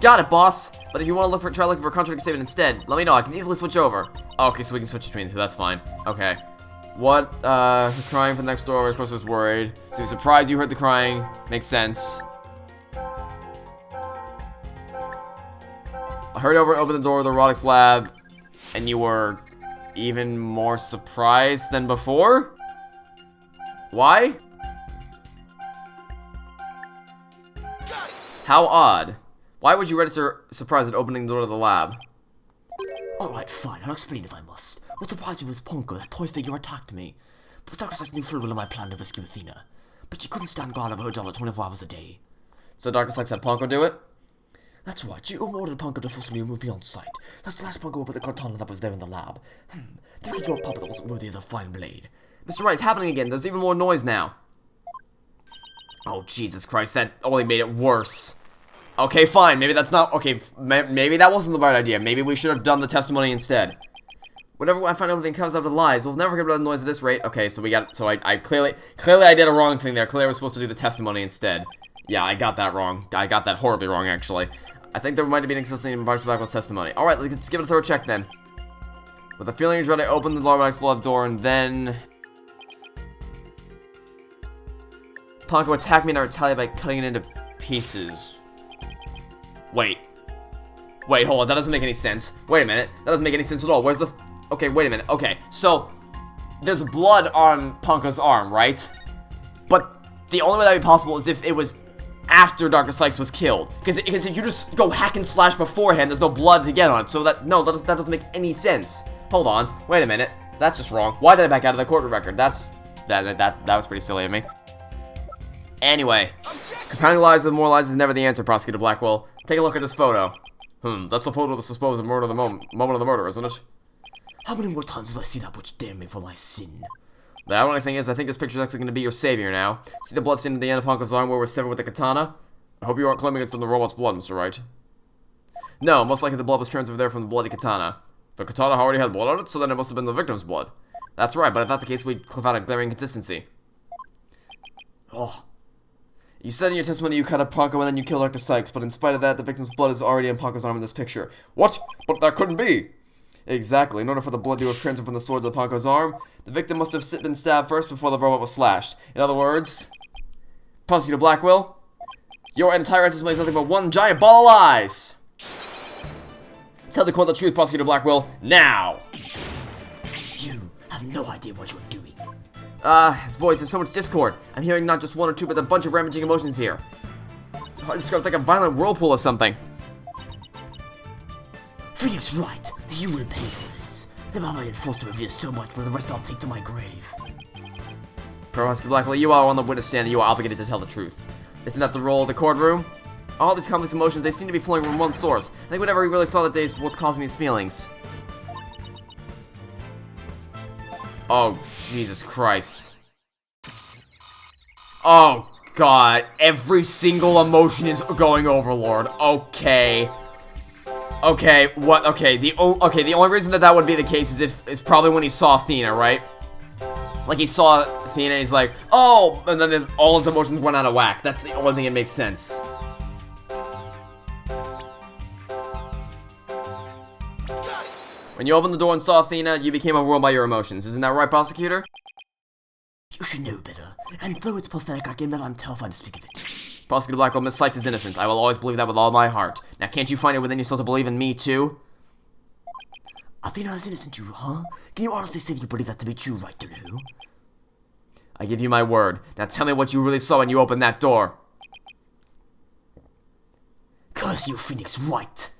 Got it, boss. But if you want to try looking for a contradicting statement instead, let me know. I can easily switch over. Okay, so we can switch between the two. That's fine. Okay. What? Crying from next door. Of course, I was worried. So, he was surprised you heard the crying. Makes sense. I hurried over and opened the door of the robotics lab, and you were even more surprised than before? Why? How odd. Why would you register surprise at opening the door to the lab? Alright, fine, I'll explain if I must. What surprised me was Ponko, that toy figure attacked me. But Dr. Sykes knew full well of my plan to rescue Athena. But she couldn't stand guard over her dollar 24 hours a day. So Dr. Sykes had Ponko do it? That's right, she ordered Ponko to forcibly remove me on site. That's the last Ponko with the katana that was there in the lab. They could throw a puppet that wasn't worthy of the fine blade. Mr. Wright, it's happening again. There's even more noise now. Oh, Jesus Christ, that only made it worse. Okay, fine. Maybe that's not... Okay, maybe that wasn't the right idea. Maybe we should have done the testimony instead. Whenever I find everything comes out of the lies, we'll never get rid of the noise at this rate. Okay, so we got... So I clearly I did a wrong thing there. Clearly I was supposed to do the testimony instead. Yeah, I got that wrong. I got that horribly wrong, actually. I think there might have been inconsistency in Dr. Blackwell's testimony. Alright, let's give it a thorough check then. With a feeling of dread, I opened the robotics lab door and then... Ponko attacked me and I retaliated by cutting it into pieces. Wait, hold on, that doesn't make any sense. Wait a minute, that doesn't make any sense at all. Where's the... Okay, wait a minute. Okay, so there's blood on Ponko's arm, right? But the only way that would be possible is if it was after Dr. Sykes was killed. Because if you just go hack and slash beforehand, there's no blood to get on it. So that doesn't make any sense. Hold on, wait a minute. That's just wrong. Why did I back out of the court record? That was pretty silly of me. Anyway, compounding lies with more lies is never the answer, Prosecutor Blackwell. Take a look at this photo. That's the photo of the supposed moment of the murder, isn't it? How many more times does I see that which damn me for my sin? The only thing is, I think this picture's actually going to be your savior now. See the blood stain at the end of Ponko's arm where we're severed with the katana? I hope you aren't claiming it's from the robot's blood, Mr. Wright. No, most likely the blood was transferred there from the bloody katana. The katana already had blood on it, so then it must have been the victim's blood. That's right, but if that's the case, we'd found a glaring inconsistency. Oh. You said in your testimony you cut up Ponko and then you killed Dr. Sykes, but in spite of that, the victim's blood is already in Ponko's arm in this picture. What? But that couldn't be! Exactly. In order for the blood to have transferred from the sword to Ponko's arm, the victim must have been stabbed first before the robot was slashed. In other words, Prosecutor Blackwell, your entire testimony is nothing but one giant ball of lies! Tell the court the truth, Prosecutor Blackwell, now! You have no idea what you're doing. His voice has so much discord. I'm hearing not just one or two, but a bunch of rampaging emotions here. It's hard to describe, it's like a violent whirlpool or something. Phoenix Wright, you will pay for this. The barbarian forced to reveal so much, but the rest I'll take to my grave. Professor Blackquill, you are on the witness stand and you are obligated to tell the truth. Isn't that the role of the courtroom? All these complex emotions, they seem to be flowing from one source. I think whatever he really saw that day is what's causing these feelings. Oh, Jesus Christ. Oh, God. Every single emotion is going overlord. Okay. Okay, what? Okay, the only reason that would be the case is it's probably when he saw Athena, right? Like, he saw Athena, he's like, oh, and then all his emotions went out of whack. That's the only thing that makes sense. When you opened the door and saw Athena, you became overwhelmed by your emotions. Isn't that right, prosecutor? You should know better, and though it's pathetic, I can admit I'm terrified to speak of it. Prosecutor Blackquill, Miss Sykes is innocent. I will always believe that with all my heart. Now, can't you find it within yourself to believe in me, too? Athena is innocent, you, huh? Can you honestly say you believe that to be true, right, Dulu? I give you my word. Now tell me what you really saw when you opened that door. Curse you, Phoenix Wright!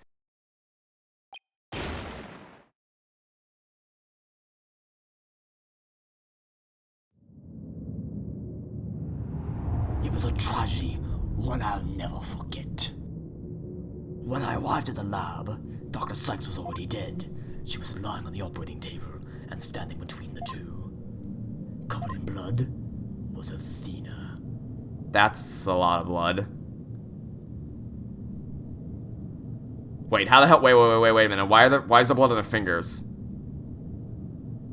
It was a tragedy, one I'll never forget. When I arrived at the lab, Dr. Sykes was already dead. She was lying on the operating table and standing between the two. Covered in blood was Athena. That's a lot of blood. Wait, how the hell? Wait a minute. Why is there blood on her fingers?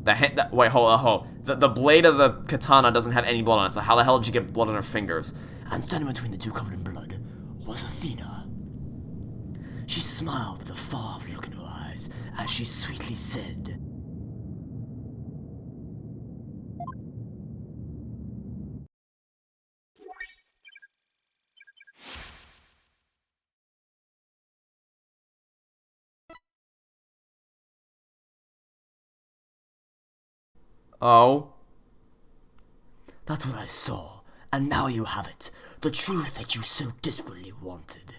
Wait, hold on. The blade of the katana doesn't have any blood on it, so how the hell did she get blood on her fingers? And standing between the two covered in blood was Athena. She smiled with a far-off look in her eyes as she sweetly said, Oh. "That's what I saw, and now you have it. The truth that you so desperately wanted."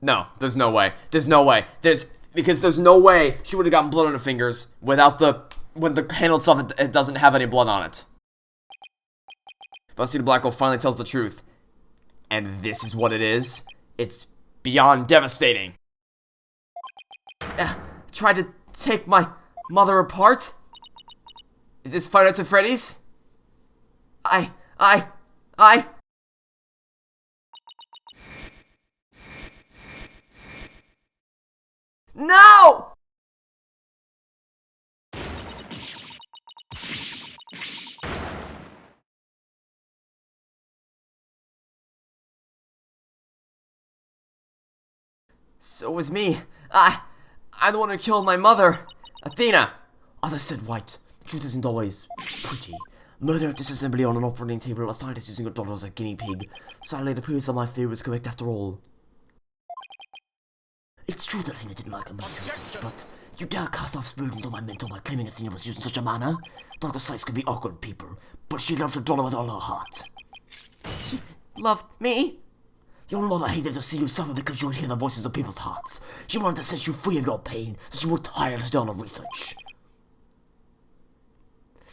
No, there's no way. There's no way. Because there's no way she would have gotten blood on her fingers without when the handle itself, it doesn't have any blood on it. Prosecutor Blackquill finally tells the truth. And this is what it is. It's beyond devastating. Tried to take my mother apart? Is this Five Nights at Freddy's? I... No! So it was me. I'm the one who killed my mother, Athena. As I said, White, the truth isn't always pretty. Murder at disassembly on an operating table, a scientist using a daughter as a guinea pig. Sadly, it appears that my theory was correct after all. It's true that Athena didn't like her research, but you dare cast off burdens on my mentor by claiming Athena was used in such a manner? Dr. Sykes could be awkward people, but she loved her daughter with all her heart. She loved me? Your mother hated to see you suffer because you would hear the voices of people's hearts. She wanted to set you free of your pain, so she worked tirelessly on her research.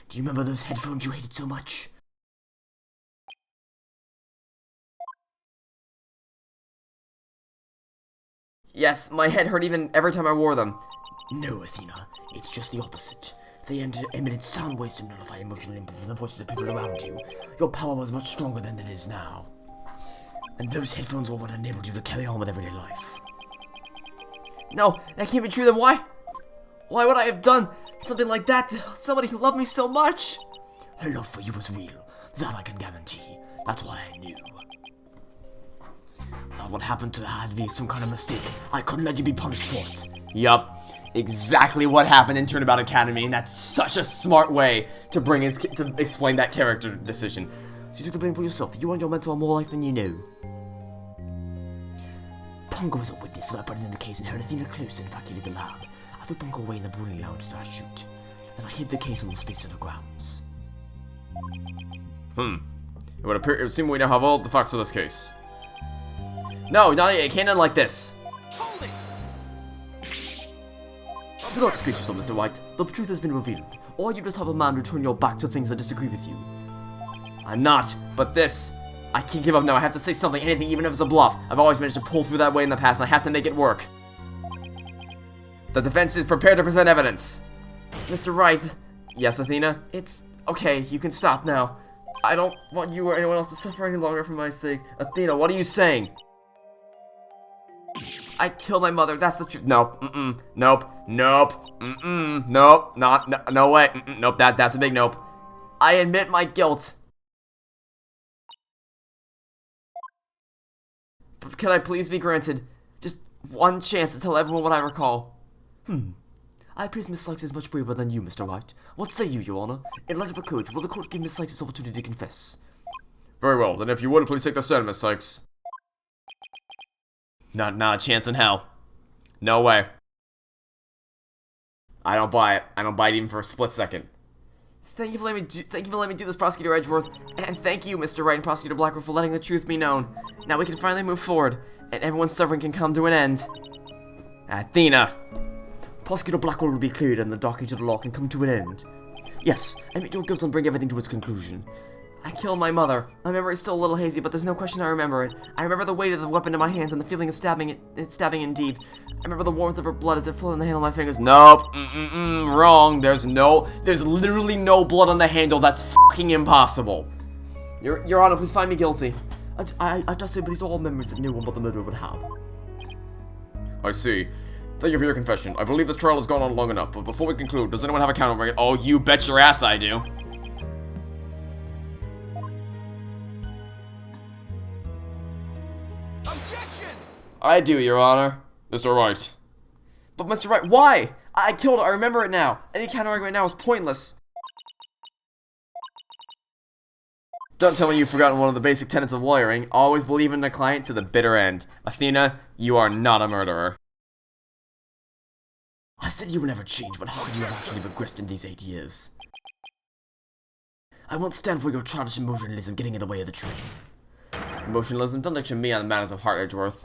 Do you remember those headphones you hated so much? Yes, my head hurt even every time I wore them. No, Athena. It's just the opposite. They emitted sound waves to nullify emotional input from the voices of people around you. Your power was much stronger than it is now. And those headphones were what enabled you to carry on with everyday life. No, that can't be true, then why? Why would I have done something like that to somebody who loved me so much? Her love for you was real. That I can guarantee. That's why I knew. What happened to her had to be some kind of mistake. I couldn't let you be punished for it. Yup. Exactly what happened in Turnabout Academy, and that's such a smart way to explain that character decision. So you took the blame for yourself. You and your mentor are more alike than you know. Pongo was a witness, so I put it in the case and held Athena close and evacuated the lab. I threw Pongo away in the boarding lounge to shoot. Then I hid the case on the space of the grounds. It would seem we now have all the facts of this case. No, not it can't end like this. Hold it! Do not disgrace yourself, Mr. White. The truth has been revealed. Or you just have a man to turn your back to things that disagree with you. I'm not, but this... I can't give up now. I have to say something, anything, even if it's a bluff. I've always managed to pull through that way in the past, and I have to make it work. The defense is prepared to present evidence. Mr. Wright. Yes, Athena? It's... okay, you can stop now. I don't want you or anyone else to suffer any longer for my sake. Athena, what are you saying? I killed my mother, that's the truth. Nope, nope, nope, no way, nope, that's a big nope. I admit my guilt. Can I please be granted just one chance to tell everyone what I recall? I praise Miss Sykes is much braver than you, Mr. White. What say you, Your Honor? In light of the courage, will the court give Miss Sykes this opportunity to confess? Very well, then if you would, please take the stand, Miss Sykes. Not a chance in hell. No way. I don't buy it. I don't buy it even for a split second. Thank you for letting me do this, Prosecutor Edgeworth, and thank you, Mr. Wright and Prosecutor Blackquill, for letting the truth be known. Now we can finally move forward, and everyone's suffering can come to an end. Athena. Prosecutor Blackquill will be cleared and the dark age of the law can come to an end. Yes, admit your guilt and bring everything to its conclusion. I killed my mother. My memory is still a little hazy, but there's no question I remember it. I remember the weight of the weapon in my hands and the feeling of stabbing indeed. I remember the warmth of her blood as it flowed on the handle of my fingers. Nope. Wrong. There's literally no blood on the handle. That's fucking impossible. Your Honor, please find me guilty. I just say these are all memories that no one but the murderer would have. I see. Thank you for your confession. I believe this trial has gone on long enough, but before we conclude, does anyone have a counter? Oh, you bet your ass I do. Objection! I do, Your Honor. Mr. Wright. But Mr. Wright, why? I killed her, I remember it now. Any counter-argument now is pointless. Don't tell me you've forgotten one of the basic tenets of lawyering. Always believe in the client to the bitter end. Athena, you are not a murderer. I said you would never change, but how could you have actually regressed in these 8 years? I won't stand for your childish emotionalism getting in the way of the truth. Emotionalism? Don't lecture me on the matters of heart, Edgeworth.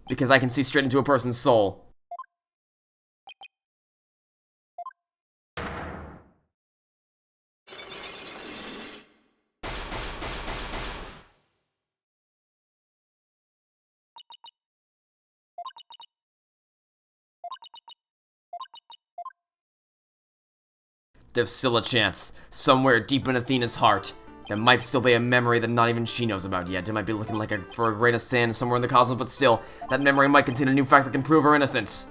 Because I can see straight into a person's soul. There's still a chance, somewhere deep in Athena's heart, there might still be a memory that not even she knows about yet. It might be looking like for a grain of sand somewhere in the cosmos, but still, that memory might contain a new fact that can prove her innocence.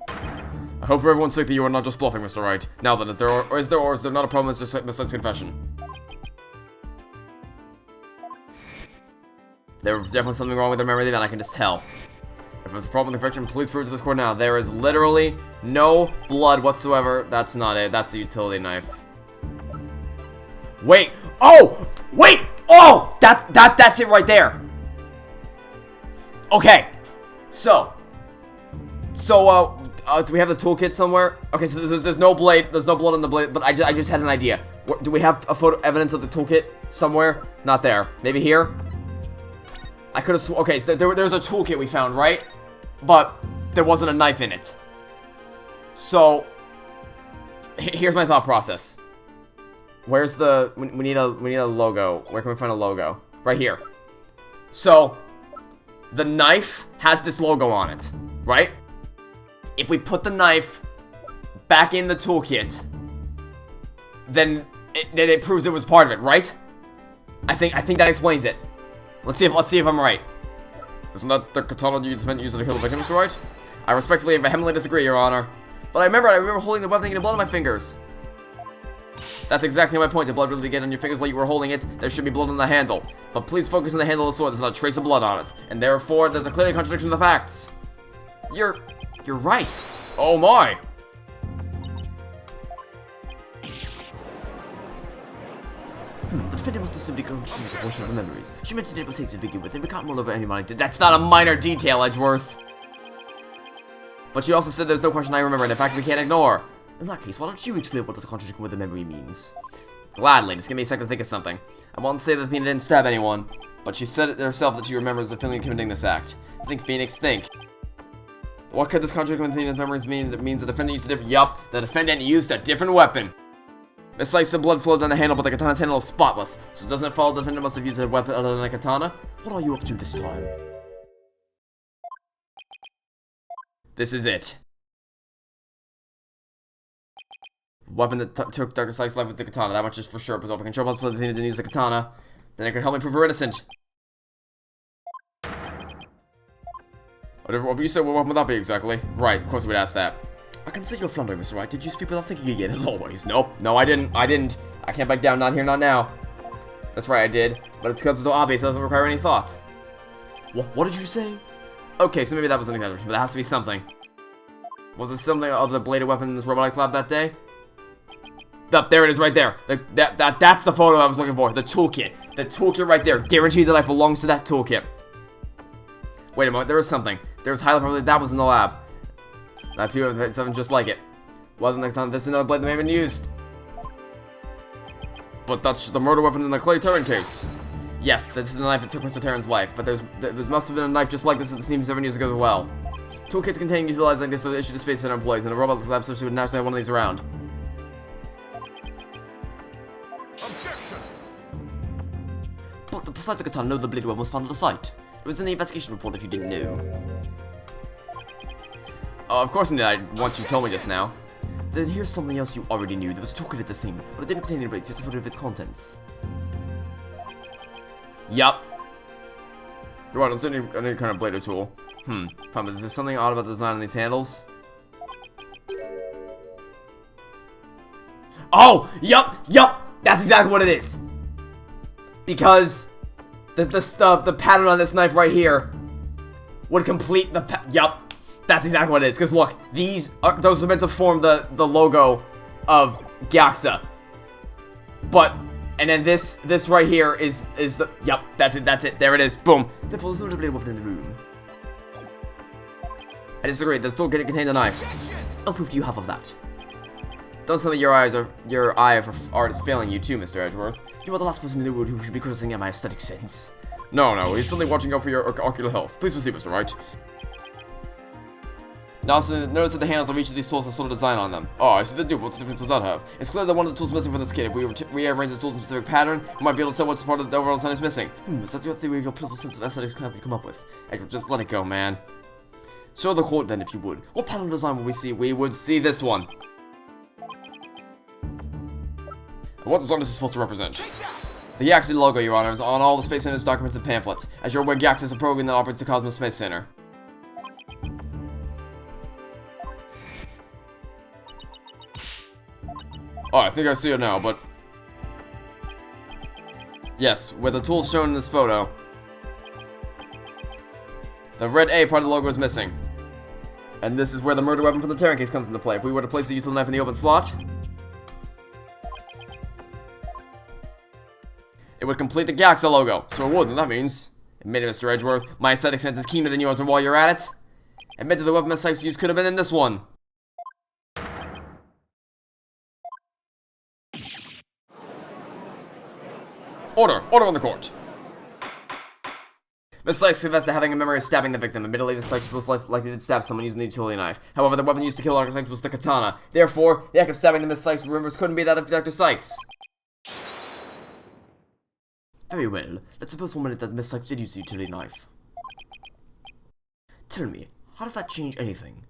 I hope for everyone's sake that you are not just bluffing, Mr. Wright. Now then, is there not a problem with Mr. Sykes' confession? There was definitely something wrong with her memory of the event, I can just tell. If there's a problem with the confession, please prove it to this court now. There is literally no blood whatsoever. That's not it. That's a utility knife. Wait! Oh! Wait! Oh! That's it right there! Okay. So, do we have the toolkit somewhere? Okay, so there's no blade, there's no blood on the blade, but I just had an idea. Do we have a photo evidence of the toolkit somewhere? Not there. Maybe here? I could have okay, so there was a toolkit we found, right? But there wasn't a knife in it. So, here's my thought process. Where's the, we need a logo. Where can we find a logo? Right here. So, the knife has this logo on it, right? If we put the knife back in the toolkit, then it proves it was part of it, right? I think that explains it. Let's see if I'm right. Isn't that the katana you used to kill the victim, Mr. Wright? I respectfully and vehemently disagree, Your Honor. But I remember holding the weapon and getting blood on my fingers. That's exactly my point. The blood really did get on your fingers while you were holding it. There should be blood on the handle. But please focus on the handle of the sword. There's not a trace of blood on it. And therefore, there's a clear contradiction of the facts. You're right. Oh my! The defendant must have simply confused a portion of the memories. She mentioned it was hasty to begin with, and we can't roll over any money. That's not a minor detail, Edgeworth. But she also said there's no question I remember, and in fact we can't ignore. In that case, why don't you explain what this contradiction with the memory means? Gladly, just give me a second to think of something. I won't say that Athena didn't stab anyone, but she said it herself that she remembers the feeling of committing this act. Think, Phoenix, think. What could this contradict with Athena's memories mean? It means the defendant used a different— Yup, the defendant used a different weapon. Miss Sykes, the blood flowed down the handle, but the katana's handle is spotless. So doesn't it follow the defendant must have used a weapon other than a katana? What are you up to this time? This is it. Weapon that took Dr. Sykes' life was the katana. That much is for sure. But if I can show possible Athena didn't use the katana, then it could help me prove her innocent. What you said, what weapon would that be exactly? Right, of course we'd ask that. I can see you're floundering, Mr. Wright. Did you speak without thinking again, as always? Nope. No, I didn't. I can't back down. Not here, not now. That's right, I did. But it's because it's so obvious it doesn't require any thought. What did you say? Okay, so maybe that was an exaggeration, but that has to be something. Was it something of the bladed weapon in this robotics lab that day? There it is right there. That's the photo I was looking for. The toolkit. The toolkit right there. Guaranteed the knife belongs to that toolkit. Wait a moment, there was something. There was highly probably that was in the lab. I feel something just like it. Well, the next time this is another blade that may have been used. But that's the murder weapon in the Clay Terran case. Yes, this is the knife that took Mr. Terran's life, but there must have been a knife just like this at the scene 7 years ago as well. Toolkits containing utilized like this are issued to Space Center employees, and a robot lab associate would naturally have one of these around. Objection! But besides the katana, no, the bladed weapon was found at the site. It was in the investigation report if you didn't know. Of course I did, once you told me just now. Then here's something else you already knew. There was a toolkit at the scene, but it didn't contain any blades, just a photo of its contents. Yup. You're right, it's any kind of blade or tool. Fine, but is there something odd about the design on these handles? Oh! Yup! That's exactly what it is! Because the pattern on this knife right here would complete the yup. That's exactly what it is. Because look, those are meant to form the logo of Gaxa. And then this right here is the yup. That's it. There it is. Boom. Therefore, there's no blade weapon in the room. I disagree. Does still contain the knife. I'll prove to you half of that. Don't tell me your eye for art is failing you too, Mr. Edgeworth. You are the last person in the world who should be criticizing at my aesthetic sense. No, he's simply watching out for your ocular health. Please proceed, Mr. Wright. Now, notice that the handles of each of these tools have sort of design on them. Oh, I see the dupe. What's the difference does that have? It's clear that one of the tools is missing from this kit. If we rearrange the tools in a specific pattern, we might be able to tell what's part of the overall design is missing. Is that your theory of your pitiful sense of aesthetics can come up with? Edgeworth, just let it go, man. Show the court then, if you would. What pattern design will we see? We would see this one. And what design is this supposed to represent? The Gaxa logo, Your Honor, is on all the Space Center's documents and pamphlets. As you're aware, Gaxa is a program that operates the Cosmos Space Center. Oh, I think I see it now, but... Yes, with the tools shown in this photo, the red A part of the logo is missing. And this is where the murder weapon from the Terran case comes into play. If we were to place the utility knife in the open slot, it would complete the Gaxa logo. So it would, and that means, admit it, Mr. Edgeworth, my aesthetic sense is keener than yours, and while you're at it, admit that the weapon Miss Sykes used could have been in this one. Order on the court. Miss Sykes confessed to having a memory of stabbing the victim. Admittedly, Miss Sykes most likely did stab someone using the utility knife. However, the weapon used to kill Dr. Sykes was the katana. Therefore, the act of stabbing the Miss Sykes remembers couldn't be that of Dr. Sykes. Very well. Let's suppose for a minute that Miss Sykes did use the utility knife. Tell me, how does that change anything?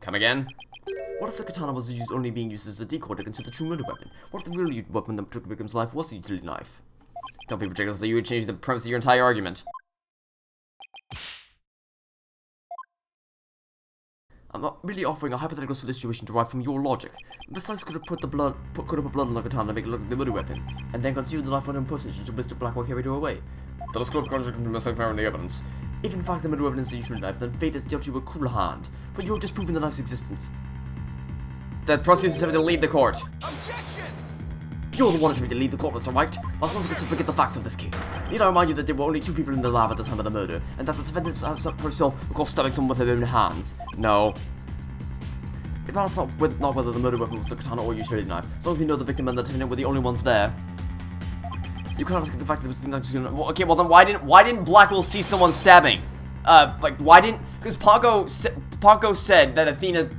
Come again? What if the katana was only being used as a decoy to conceal the true murder weapon? What if the real weapon that took the victim's life was the utility knife? Don't be ridiculous, that you would change the premise of your entire argument. I'm not really offering a hypothetical situation derived from your logic. Miss Sykes could have put blood on the katana to make it look like the murder weapon, and then concealed the knife on impersonation until Mr. Blackwell carried her away. That is clear contradiction to Miss Sykes' memory in the evidence. If in fact the murder weapon is the utility knife, then fate has dealt you a cruel hand, for you're disproving the knife's existence. That prosecutor is having to leave the court. Objection! You're the one attempting to lead the court, Mr. Wright. I'm not supposed to forget the facts of this case. Need I remind you that there were only 2 people in the lab at the time of the murder, and that the defendant herself recalls stabbing someone with her own hands? No. It matters not whether the murder weapon was the katana or utility knife, as long as we know the victim and the defendant were the only ones there. You can't escape the fact that it was not just gonna. Well, okay, well then why didn't Blackwell see someone stabbing? Like why didn't? Because Ponko said that Athena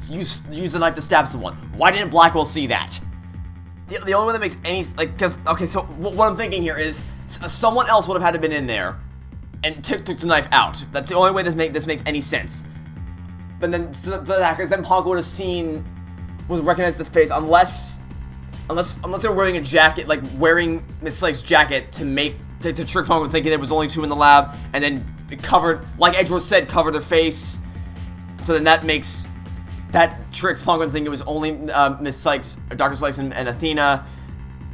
used the knife to stab someone. Why didn't Blackwell see that? The only one that makes any because okay, so what I'm thinking here is someone else would have had to been in there and took the knife out. That's the only way this makes any sense. But then because then Ponko would have recognized the face unless they were wearing a jacket, like wearing Miss Sykes' jacket to trick Ponko into thinking there was only two in the lab, and then covered, like Edgeworth said, cover their face. So then that tricks Ponko into thinking it was only Miss Sykes, Dr. Sykes, and Athena.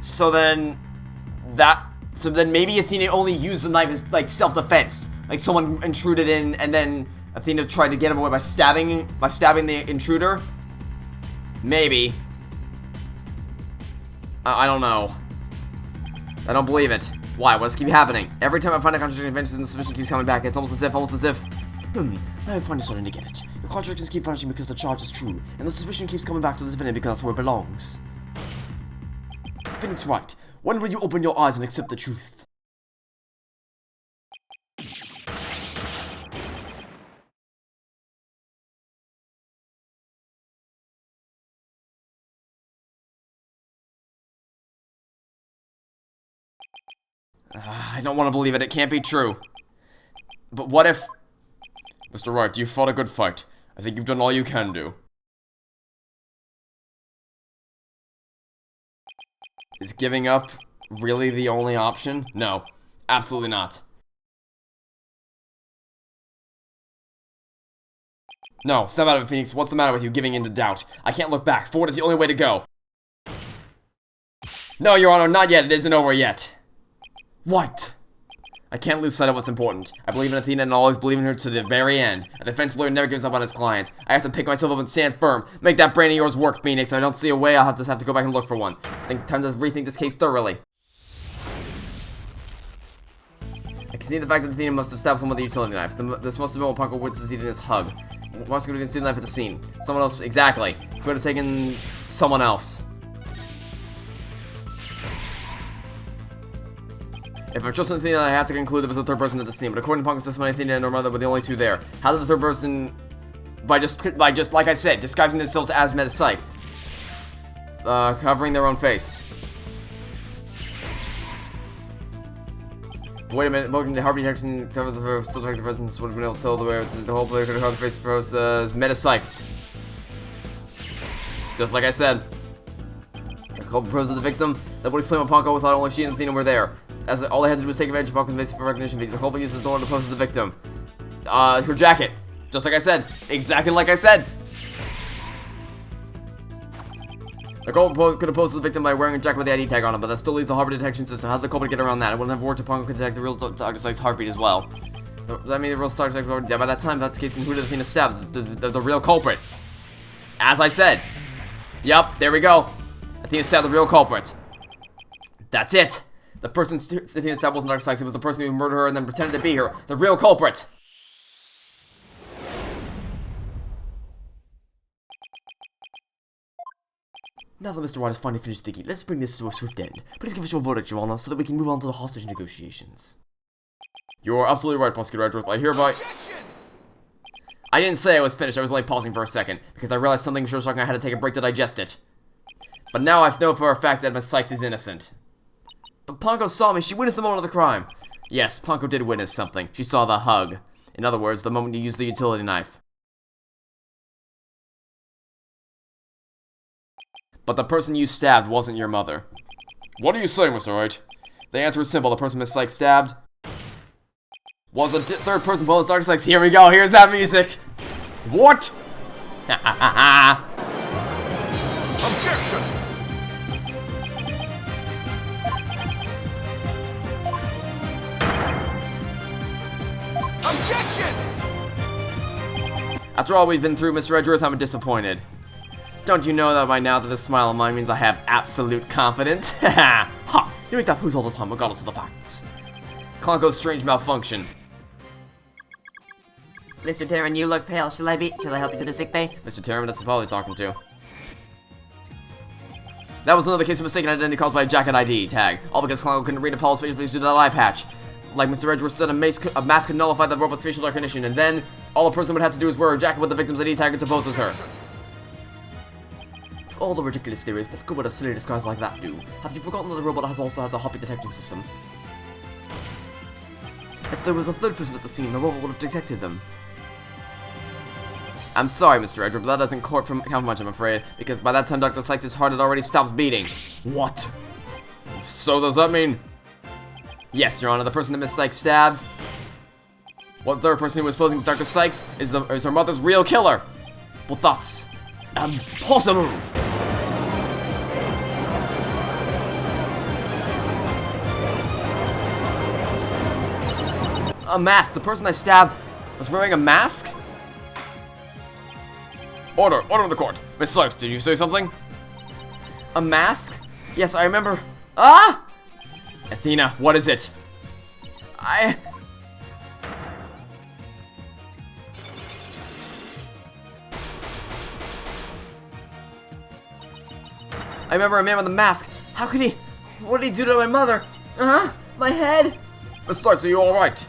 So then maybe Athena only used the knife as like self-defense, like someone intruded in, and then Athena tried to get him away by stabbing the intruder. Maybe. I don't know. I don't believe it. Why? What's keep happening? Every time I find a contradiction, eventually the suspicion keeps coming back. It's almost as if. Now I'm finally starting to get it. The contradictions keep vanishing because the charge is true, and the suspicion keeps coming back to the defendant because that's where it belongs. Phoenix Wright, when will you open your eyes and accept the truth? I don't want to believe it. It can't be true. But what if... Mr. Wright, you fought a good fight. I think you've done all you can do. Is giving up really the only option? No, absolutely not. No, snap out of it, Phoenix. What's the matter with you giving in to doubt? I can't look back. Forward is the only way to go. No, Your Honor, not yet. It isn't over yet. What? I can't lose sight of what's important. I believe in Athena and I'll always believe in her to the very end. A defense lawyer never gives up on his client. I have to pick myself up and stand firm. Make that brain of yours work, Phoenix. I don't see a way. I'll just have to go back and look for one. I think time to rethink this case thoroughly. I can see the fact that Athena must have stabbed someone with a utility knife. This must have been what Ponko witnessed in his hug. Must have seen the knife at the scene. Someone else, exactly. Could have taken someone else. If I trust Athena, I have to conclude there was a third person at the scene. But according to Ponko's testimony, Athena and her mother were the only two there. How did the third person, by just like I said, disguising themselves as Miss Sykes, covering their own face? Wait a minute, invoking the heart detection cover the subject presence would have been able to tell the whole player could have covered the face proposed as Miss Sykes. Just like I said. The culprit proposed to the victim. The body's playing with Ponko thought only she and Athena were there. As all they had to do was take advantage of Ponko's face for recognition. The culprit uses the one to pose to the victim. Her jacket. Just like I said. Exactly like I said. The culprit could have posed to the victim by wearing a jacket with the ID tag on it, but that still leaves the heartbeat detection system. How did the culprit get around that? It wouldn't have worked if Ponko could detect the real Dr. Sykes' heartbeat as well. Does that mean the real Dr. Sykes already dead by that time? If that's the case, then who did Athena stab? The real culprit. As I said. Yep, there we go. Athena stabbed the real culprit. That's it. The person Athena stabbed wasn't Dr. Sykes. It was the person who murdered her and then pretended to be her. The real culprit. Now that Mr. Wright has finally finished digging, let's bring this to a swift end. Please give us your verdict, Your Honor, so that we can move on to the hostage negotiations. You are absolutely right, Prosecutor Edgeworth. I hereby... I didn't say I was finished. I was only pausing for a second, because I realized something was so shocking I had to take a break to digest it. But now I know for a fact that Miss Sykes is innocent. But Ponko saw me. She witnessed the moment of the crime. Yes, Ponko did witness something. She saw the hug. In other words, the moment you used the utility knife. But the person you stabbed wasn't your mother. What are you saying, Mr. Wright? The answer is simple. The person Miss Sykes stabbed was a third person bonus Dr. Sykes. Here we go. Here's that music. What? Objection! Objection! After all we've been through, Mr. Edgeworth, I'm disappointed. Don't you know that by now that this smile on mine means I have absolute confidence? Ha! You make that pose all the time, regardless of the facts. Clonko's strange malfunction. Mr. Taryn, you look pale. Shall I help you to the sick bay? Mr. Taryn, that's the Polly talking to. That was another case of mistaken identity caused by a jacket ID tag. All because Klongo couldn't read Apollo's facial features due to that eye patch. Like Mr. Edgeworth said, a mask could nullify the robot's facial recognition, and then all a person would have to do is wear a jacket with the victim's ID tag and depose as her. For all the ridiculous theories, what good would a silly disguise like that do? Have you forgotten that the robot also has a heartbeat detecting system? If there was a third person at the scene, the robot would have detected them. I'm sorry, Mr. Edgeworth, but that doesn't count much, I'm afraid, because by that time Dr. Sykes' heart had already stopped beating. What? So does that mean... Yes, Your Honor, the person that Miss Sykes stabbed... What third person who was posing with Dr. Sykes is her mother's real killer. But that's... impossible! A mask. The person I stabbed was wearing a mask? Order in the court. Miss Sykes, did you say something? A mask? Yes, I remember. Ah! Athena, what is it? I remember a man with a mask. How could he? What did he do to my mother? My head. Miss Sykes, are you alright?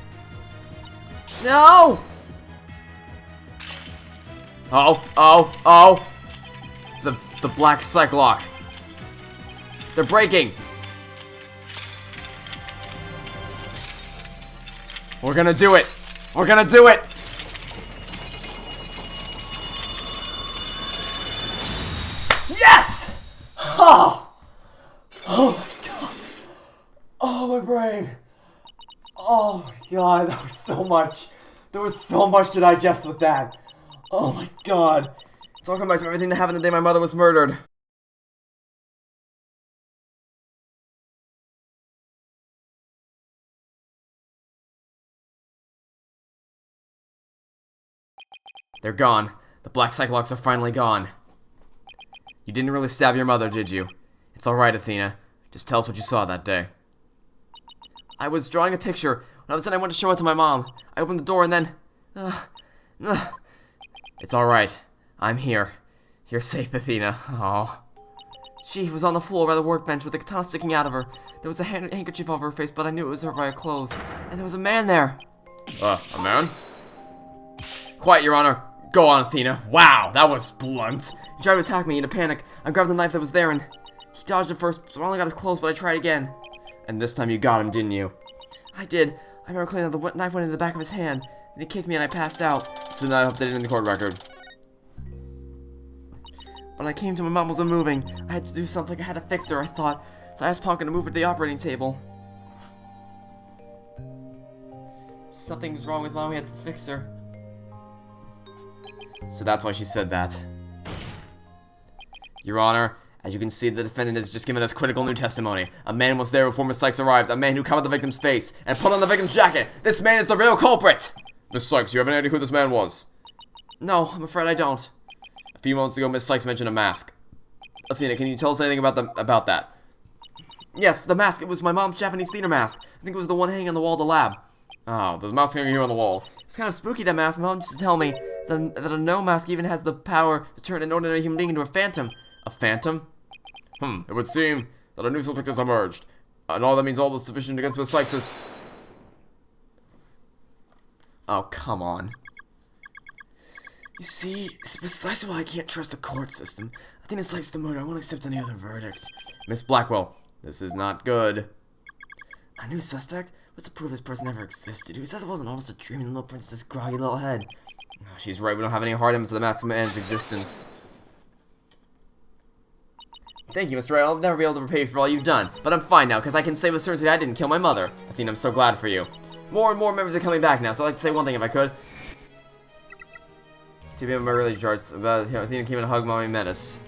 No! Oh! The black Cyclock. They're breaking. We're gonna do it. We're gonna do it. Yes! Oh my god. Oh, my brain. Oh my god, that was so much. There was so much to digest with that. Oh my god. It's all come back to everything that happened the day my mother was murdered. They're gone. The black Cyclocks are finally gone. You didn't really stab your mother, did you? It's alright, Athena. Just tell us what you saw that day. I was drawing a picture. When I was done, I went to show it to my mom. I opened the door and then... It's alright. I'm here. You're safe, Athena. Oh. She was on the floor by the workbench with a katana sticking out of her. There was a handkerchief over her face, but I knew it was her by her clothes. And there was a man there. A man? Quiet, Your Honor. Go on, Athena. Wow, that was blunt. He tried to attack me in a panic. I grabbed the knife that was there and... He dodged at first, so I only got his clothes, but I tried again. And this time you got him, didn't you? I did. I remember cleaning the knife went in the back of his hand, and he kicked me and I passed out. So now I updated in the court record. When I came to, my mom wasn't moving. I had to do something. I had to fix her, I thought. So I asked Ponka to move her to the operating table. Something was wrong with Mom. We had to fix her. So that's why she said that. Your Honor, as you can see, the defendant has just given us critical new testimony. A man was there before Miss Sykes arrived. A man who covered the victim's face and put on the victim's jacket. This man is the real culprit! Miss Sykes, you have any idea who this man was? No, I'm afraid I don't. A few moments ago, Miss Sykes mentioned a mask. Athena, can you tell us anything about that? Yes, the mask. It was my mom's Japanese theater mask. I think it was the one hanging on the wall of the lab. Oh, there's a mask hanging here on the wall. It's kind of spooky, that mask. My mom used to tell me that a no mask even has the power to turn an ordinary human being into a phantom. A phantom? It would seem that a new suspect has emerged. And all that means all the suspicion against Miss Sykes is... Oh, come on. You see, it's precisely why I can't trust the court system. Athena Sykes the murder. I won't accept any other verdict. Miss Blackquill, this is not good. A new suspect? What's to prove this person ever existed? Who says it wasn't all just a dream in the little princess's groggy little head? Oh, she's right, we don't have any hard evidence of the masked man's existence. Thank you, Mr. Wright. I'll never be able to repay you for all you've done. But I'm fine now, because I can say with certainty I didn't kill my mother. Athena, I'm so glad for you. More and more members are coming back now, so I'd like to say one thing if I could. 2 p.m. my early charts about Athena came in to hug Mommy Menace.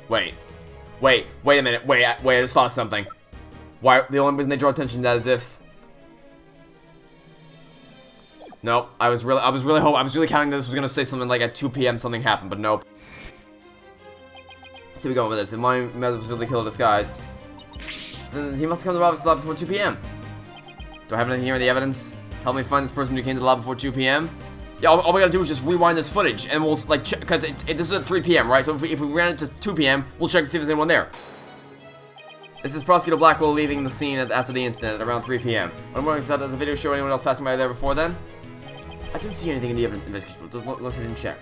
Wait a minute, wait, I just thought of something. Why, the only reason they draw attention to that is if... Nope, I was really counting this was gonna say something like at 2 p.m. something happened, but nope. So we go with this. If Mommy Menace was really killed in disguise, then he must have come to Robert's lab before 2 p.m. Do I have anything here in the evidence? Help me find this person who came to the lab before 2 p.m.? Yeah, all we gotta do is just rewind this footage, and we'll, like, check, because this is at 3 p.m., right? So if we ran it to 2 p.m., we'll check to see if there's anyone there. This is Prosecutor Blackquill leaving the scene after the incident at around 3 p.m. I'm wondering if there's a video show anyone else passing by there before then? I don't see anything in the evidence investigation. It doesn't look like I didn't check.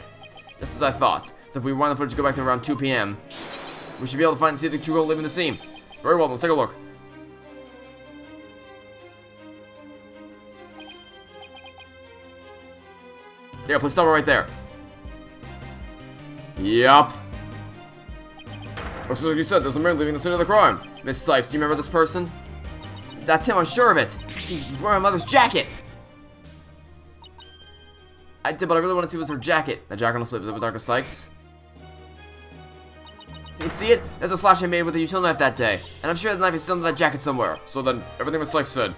Just as I thought. So if we rewind the footage, go back to around 2 p.m., we should be able to find and see the crew leaving the scene. Very well, let's take a look. There, please stop it right there. Yup. Just like you said, there's a man leaving the scene of the crime. Miss Sykes, do you remember this person? That's him, I'm sure of it. He's wearing my mother's jacket. I did, but I really want to see what's her jacket. The jacket on the split, was it with Dr. Sykes? Can you see it? There's a slash I made with a utility knife that day. And I'm sure the knife is still in that jacket somewhere. So then, everything Miss Sykes said.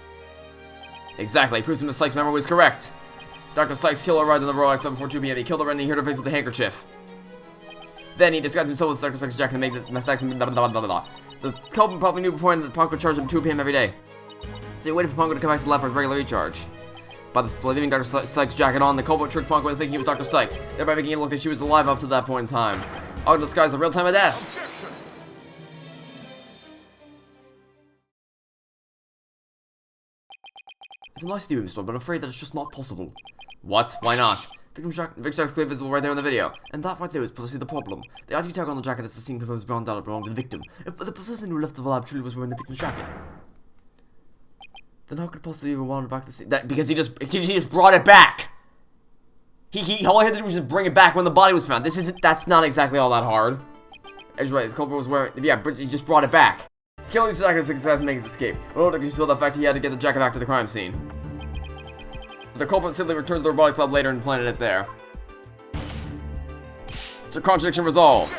Exactly, proves that Miss Sykes' memory was correct. Dr. Sykes' killer arrived on the road at before 2 p.m. He killed her and he hit her face with a handkerchief. Then he disguised himself with Dr. Sykes' jacket to make the mastectomy, blah blah blah blah blah. The culprit probably knew beforehand that Punk would charge him 2 p.m. every day. So he waited for Punk to come back to the lab for his regular recharge. By leaving Dr. Sykes' jacket on, the culprit tricked Punk into thinking he was Dr. Sykes, thereby making it look like she was alive up to that point in time. All disguised the real time of death. Objection! It's a nice theory, Mr. but I'm afraid that it's just not possible. What? Why not? Victim Jack's clear visible right there in the video, and that right there is precisely the problem. The ID tag on the jacket is the scene confirms beyond doubt it belonged to the victim. If the person who left the lab truly was wearing the victim's jacket, then how could possibly have wound back the scene? Because he just brought it back. All he had to do was just bring it back when the body was found. That's not exactly all that hard. Edgeworth, the culprit was wearing, yeah, but he just brought it back. Killing the jacket success makes his escape. In order to conceal the fact he had to get the jacket back to the crime scene. The culprit simply returned to the robotics lab later and planted it there. So contradiction resolved.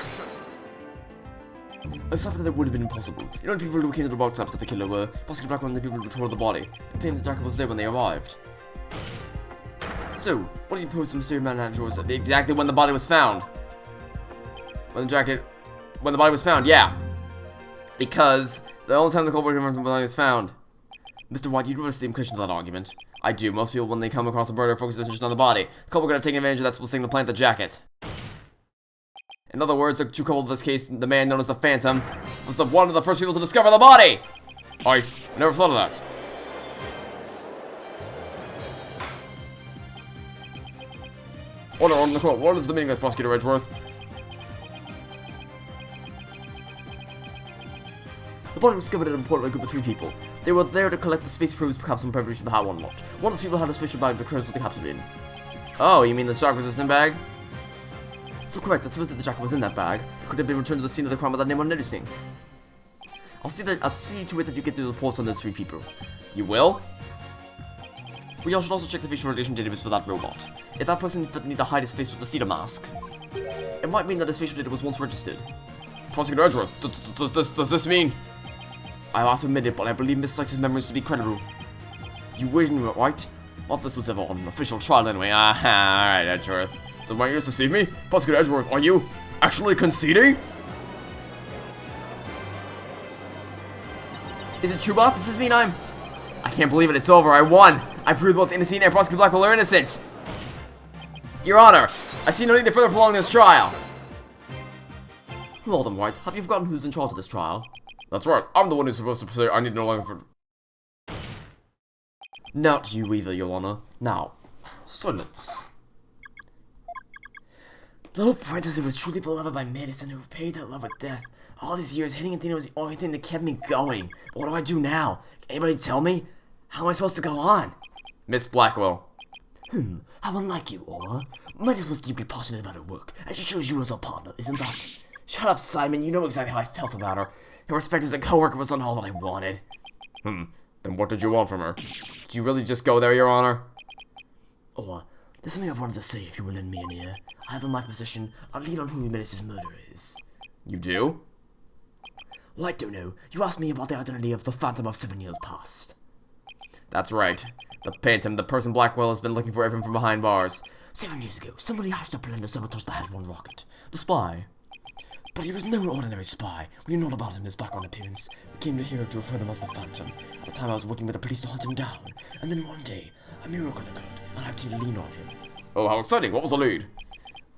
It's something that would have been impossible. You know, the people who came to the robotics labs that the killer were, possibly Blackquill and the people who retorted the body. They claimed the jacket was there when they arrived. So, what do you pose the mysterious man at drawers? Exactly when the body was found. When the body was found, yeah. Because the only time the culprit confirmed the body was found. Mr. White, you do understand the implication of that argument. I do. Most people, when they come across a murder, focus their attention on the body. The culprit could have taken advantage of that split thing to plant the jacket. In other words, the true culprit of this case, the man known as the Phantom, was one of the first people to discover the body! I never thought of that. Order on the court. What is the meaning of this, Prosecutor Edgeworth? The body was discovered at an important group of 3 people. They were there to collect the space probe's capsule in preparation for the Hot-1 launch. One of the people had a special bag that carries with the capsule in. Oh, you mean the shock-resistant bag? So correct, I suppose that the jacket was in that bag. It could have been returned to the scene of the crime without anyone noticing. I'll see to it that you get the reports on those 3 people. You will? We all should also check the facial recognition database for that robot. If that person would need to hide his face with the Athena mask, it might mean that his facial data was once registered. Prosecutor Edgeworth, does this mean? I have to admit it, but I believe Miss Sykes' memories to be credible. You wouldn't, right? Not this was ever on an official trial anyway. Alright, Edgeworth. So my ears deceive me? Prosecutor Edgeworth, are you actually conceding? Is it true, boss? Does this mean I can't believe it, it's over, I won! I proved both Innocent and Prosecutor Blackquill are innocent! Your Honor, I see no need to further prolong this trial! Well then, White, have you forgotten who's in charge of this trial? That's right, I'm the one who's supposed to say I need no longer for... Not you either, Your Honor. Now, silence. The little princess who was truly beloved by medicine, who paid that love with death. All these years, hitting Athena was the only thing that kept me going. But what do I do now? Can anybody tell me? How am I supposed to go on? Miss Blackquill. How unlike you, Aura. Metis was deeply passionate about her work, and she chose you as her partner, isn't that? Shut up, Simon, you know exactly how I felt about her. Her respect as a co-worker was not all that I wanted. Then what did you want from her? Did you really just go there, Your Honor? Aura, there's something I've wanted to say if you will lend me an ear. I have in my possession a lead on who Metis' murderer is. You do? Well, I don't know. You asked me about the identity of the Phantom of 7 years past. That's right. The Phantom, the person Blackquill has been looking for even from behind bars. 7 years ago, somebody hatched a plan to sabotage the Had-1 rocket. The spy. But he was no ordinary spy. We knew all about him, his background appearance. We came to here to refer them as the Phantom. At the time, I was working with the police to hunt him down. And then one day, a miracle occurred, and I had to lean on him. Oh, how exciting. What was the lead?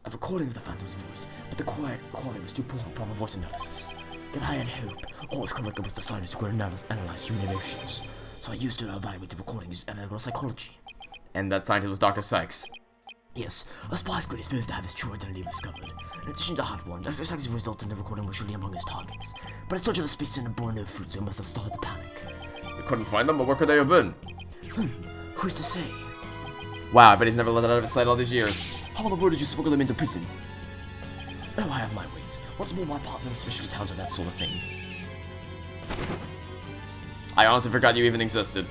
A recording of the Phantom's voice, but the quiet quality was too poor for proper voice analysis. Yet I had hope. All its collector was the scientist who could analyze human emotions. So I used it to evaluate the recording using analytical psychology. And that scientist was Dr. Sykes. Yes, a spy's good is first to have his true identity discovered. In addition to hard one, Dr. Sykes' result in the recording was surely among his targets. But his touch of the space center bore no fruit, so he must have started the panic. You couldn't find them, but where could they have been? Who's to say? Wow, I bet he's never let that out of his sight all these years. How on the road did you smuggle them into prison? Oh, I have my ways. What's more, my partner is especially talented at that sort of thing. I honestly forgot you even existed.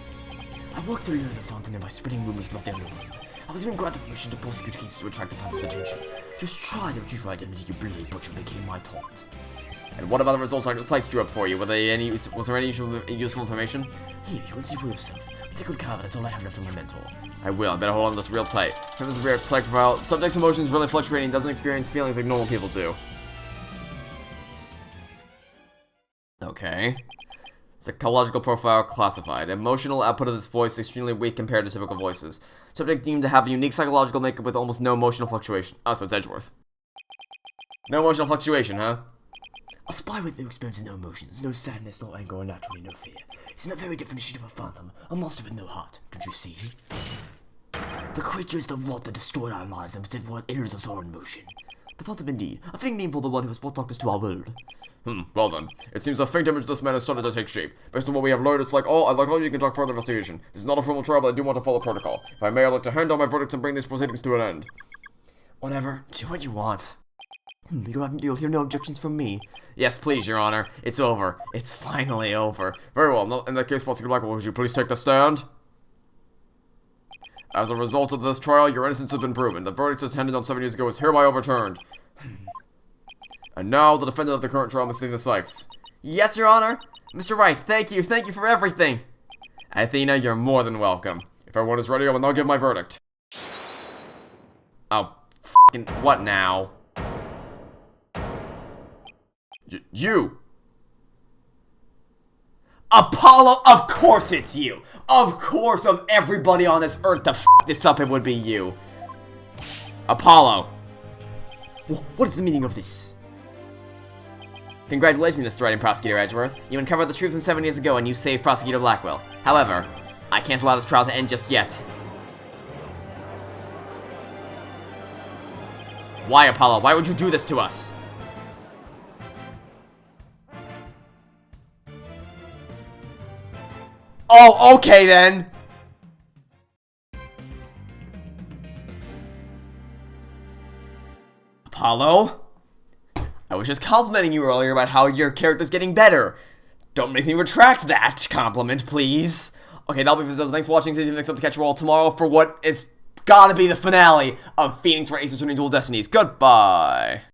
I worked to lure the Fountain in by spreading rumors about the underworld. I was even granted permission to prosecute cases to attract the Phantom's attention. Just try to retrieve your identity, you bloody butcher became my taunt. And what about the results Dr. Sykes drew up for you? Was there any useful information? Here, you can see for yourself. Take good care of it, that's all I have left of my mentor. I will. I better hold on to this real tight. In terms of rare profile, subject's emotions really fluctuating and doesn't experience feelings like normal people do. Okay. Psychological profile classified. Emotional output of this voice extremely weak compared to typical voices. Subject deemed to have a unique psychological makeup with almost no emotional fluctuation. Oh, so it's Edgeworth. No emotional fluctuation, huh? A spy with no experience and no emotions, no sadness, no anger, or naturally no fear. He's in the very definition of a phantom, a monster with no heart. Don't you see? The creature is the rot that destroyed our lives and instead what enters us all in motion. The phantom indeed, a fitting name for the one who has brought darkness to our world. Well then. It seems a faint image of this man has started to take shape. Based on what we have learned, I'd like all you can talk further investigation. This is not a formal trial, but I do want to follow protocol. If I may, I'd like to hand down my verdict and bring these proceedings to an end. Whatever, do what you want. You'll hear no objections from me. Yes, please, Your Honor. It's over. It's finally over. Very well. In that case, Prosecutor Blackquill, would you please take the stand? As a result of this trial, your innocence has been proven. The verdict as handed down 7 years ago is hereby overturned. And now, the defendant of the current trial, Miss Athena Sykes. Yes, Your Honor. Mr. Wright, thank you for everything. Athena, you're more than welcome. If everyone is ready, I will now give my verdict. Oh, f***ing what now? You! Apollo, of course it's you! Of course, of everybody on this earth to f*** this up, it would be you. Apollo! What is the meaning of this? Congratulations, Mr. Wright and Prosecutor Edgeworth. You uncovered the truth from 7 years ago and you saved Prosecutor Blackquill. However, I can't allow this trial to end just yet. Why, Apollo? Why would you do this to us? Oh, okay then! Apollo? I was just complimenting you earlier about how your character's getting better. Don't make me retract that compliment, please. Okay, that'll be for this. Thanks for watching. See you next time to catch you all tomorrow for what is gotta be the finale of Phoenix Wright Attorney Dual Destinies. Goodbye.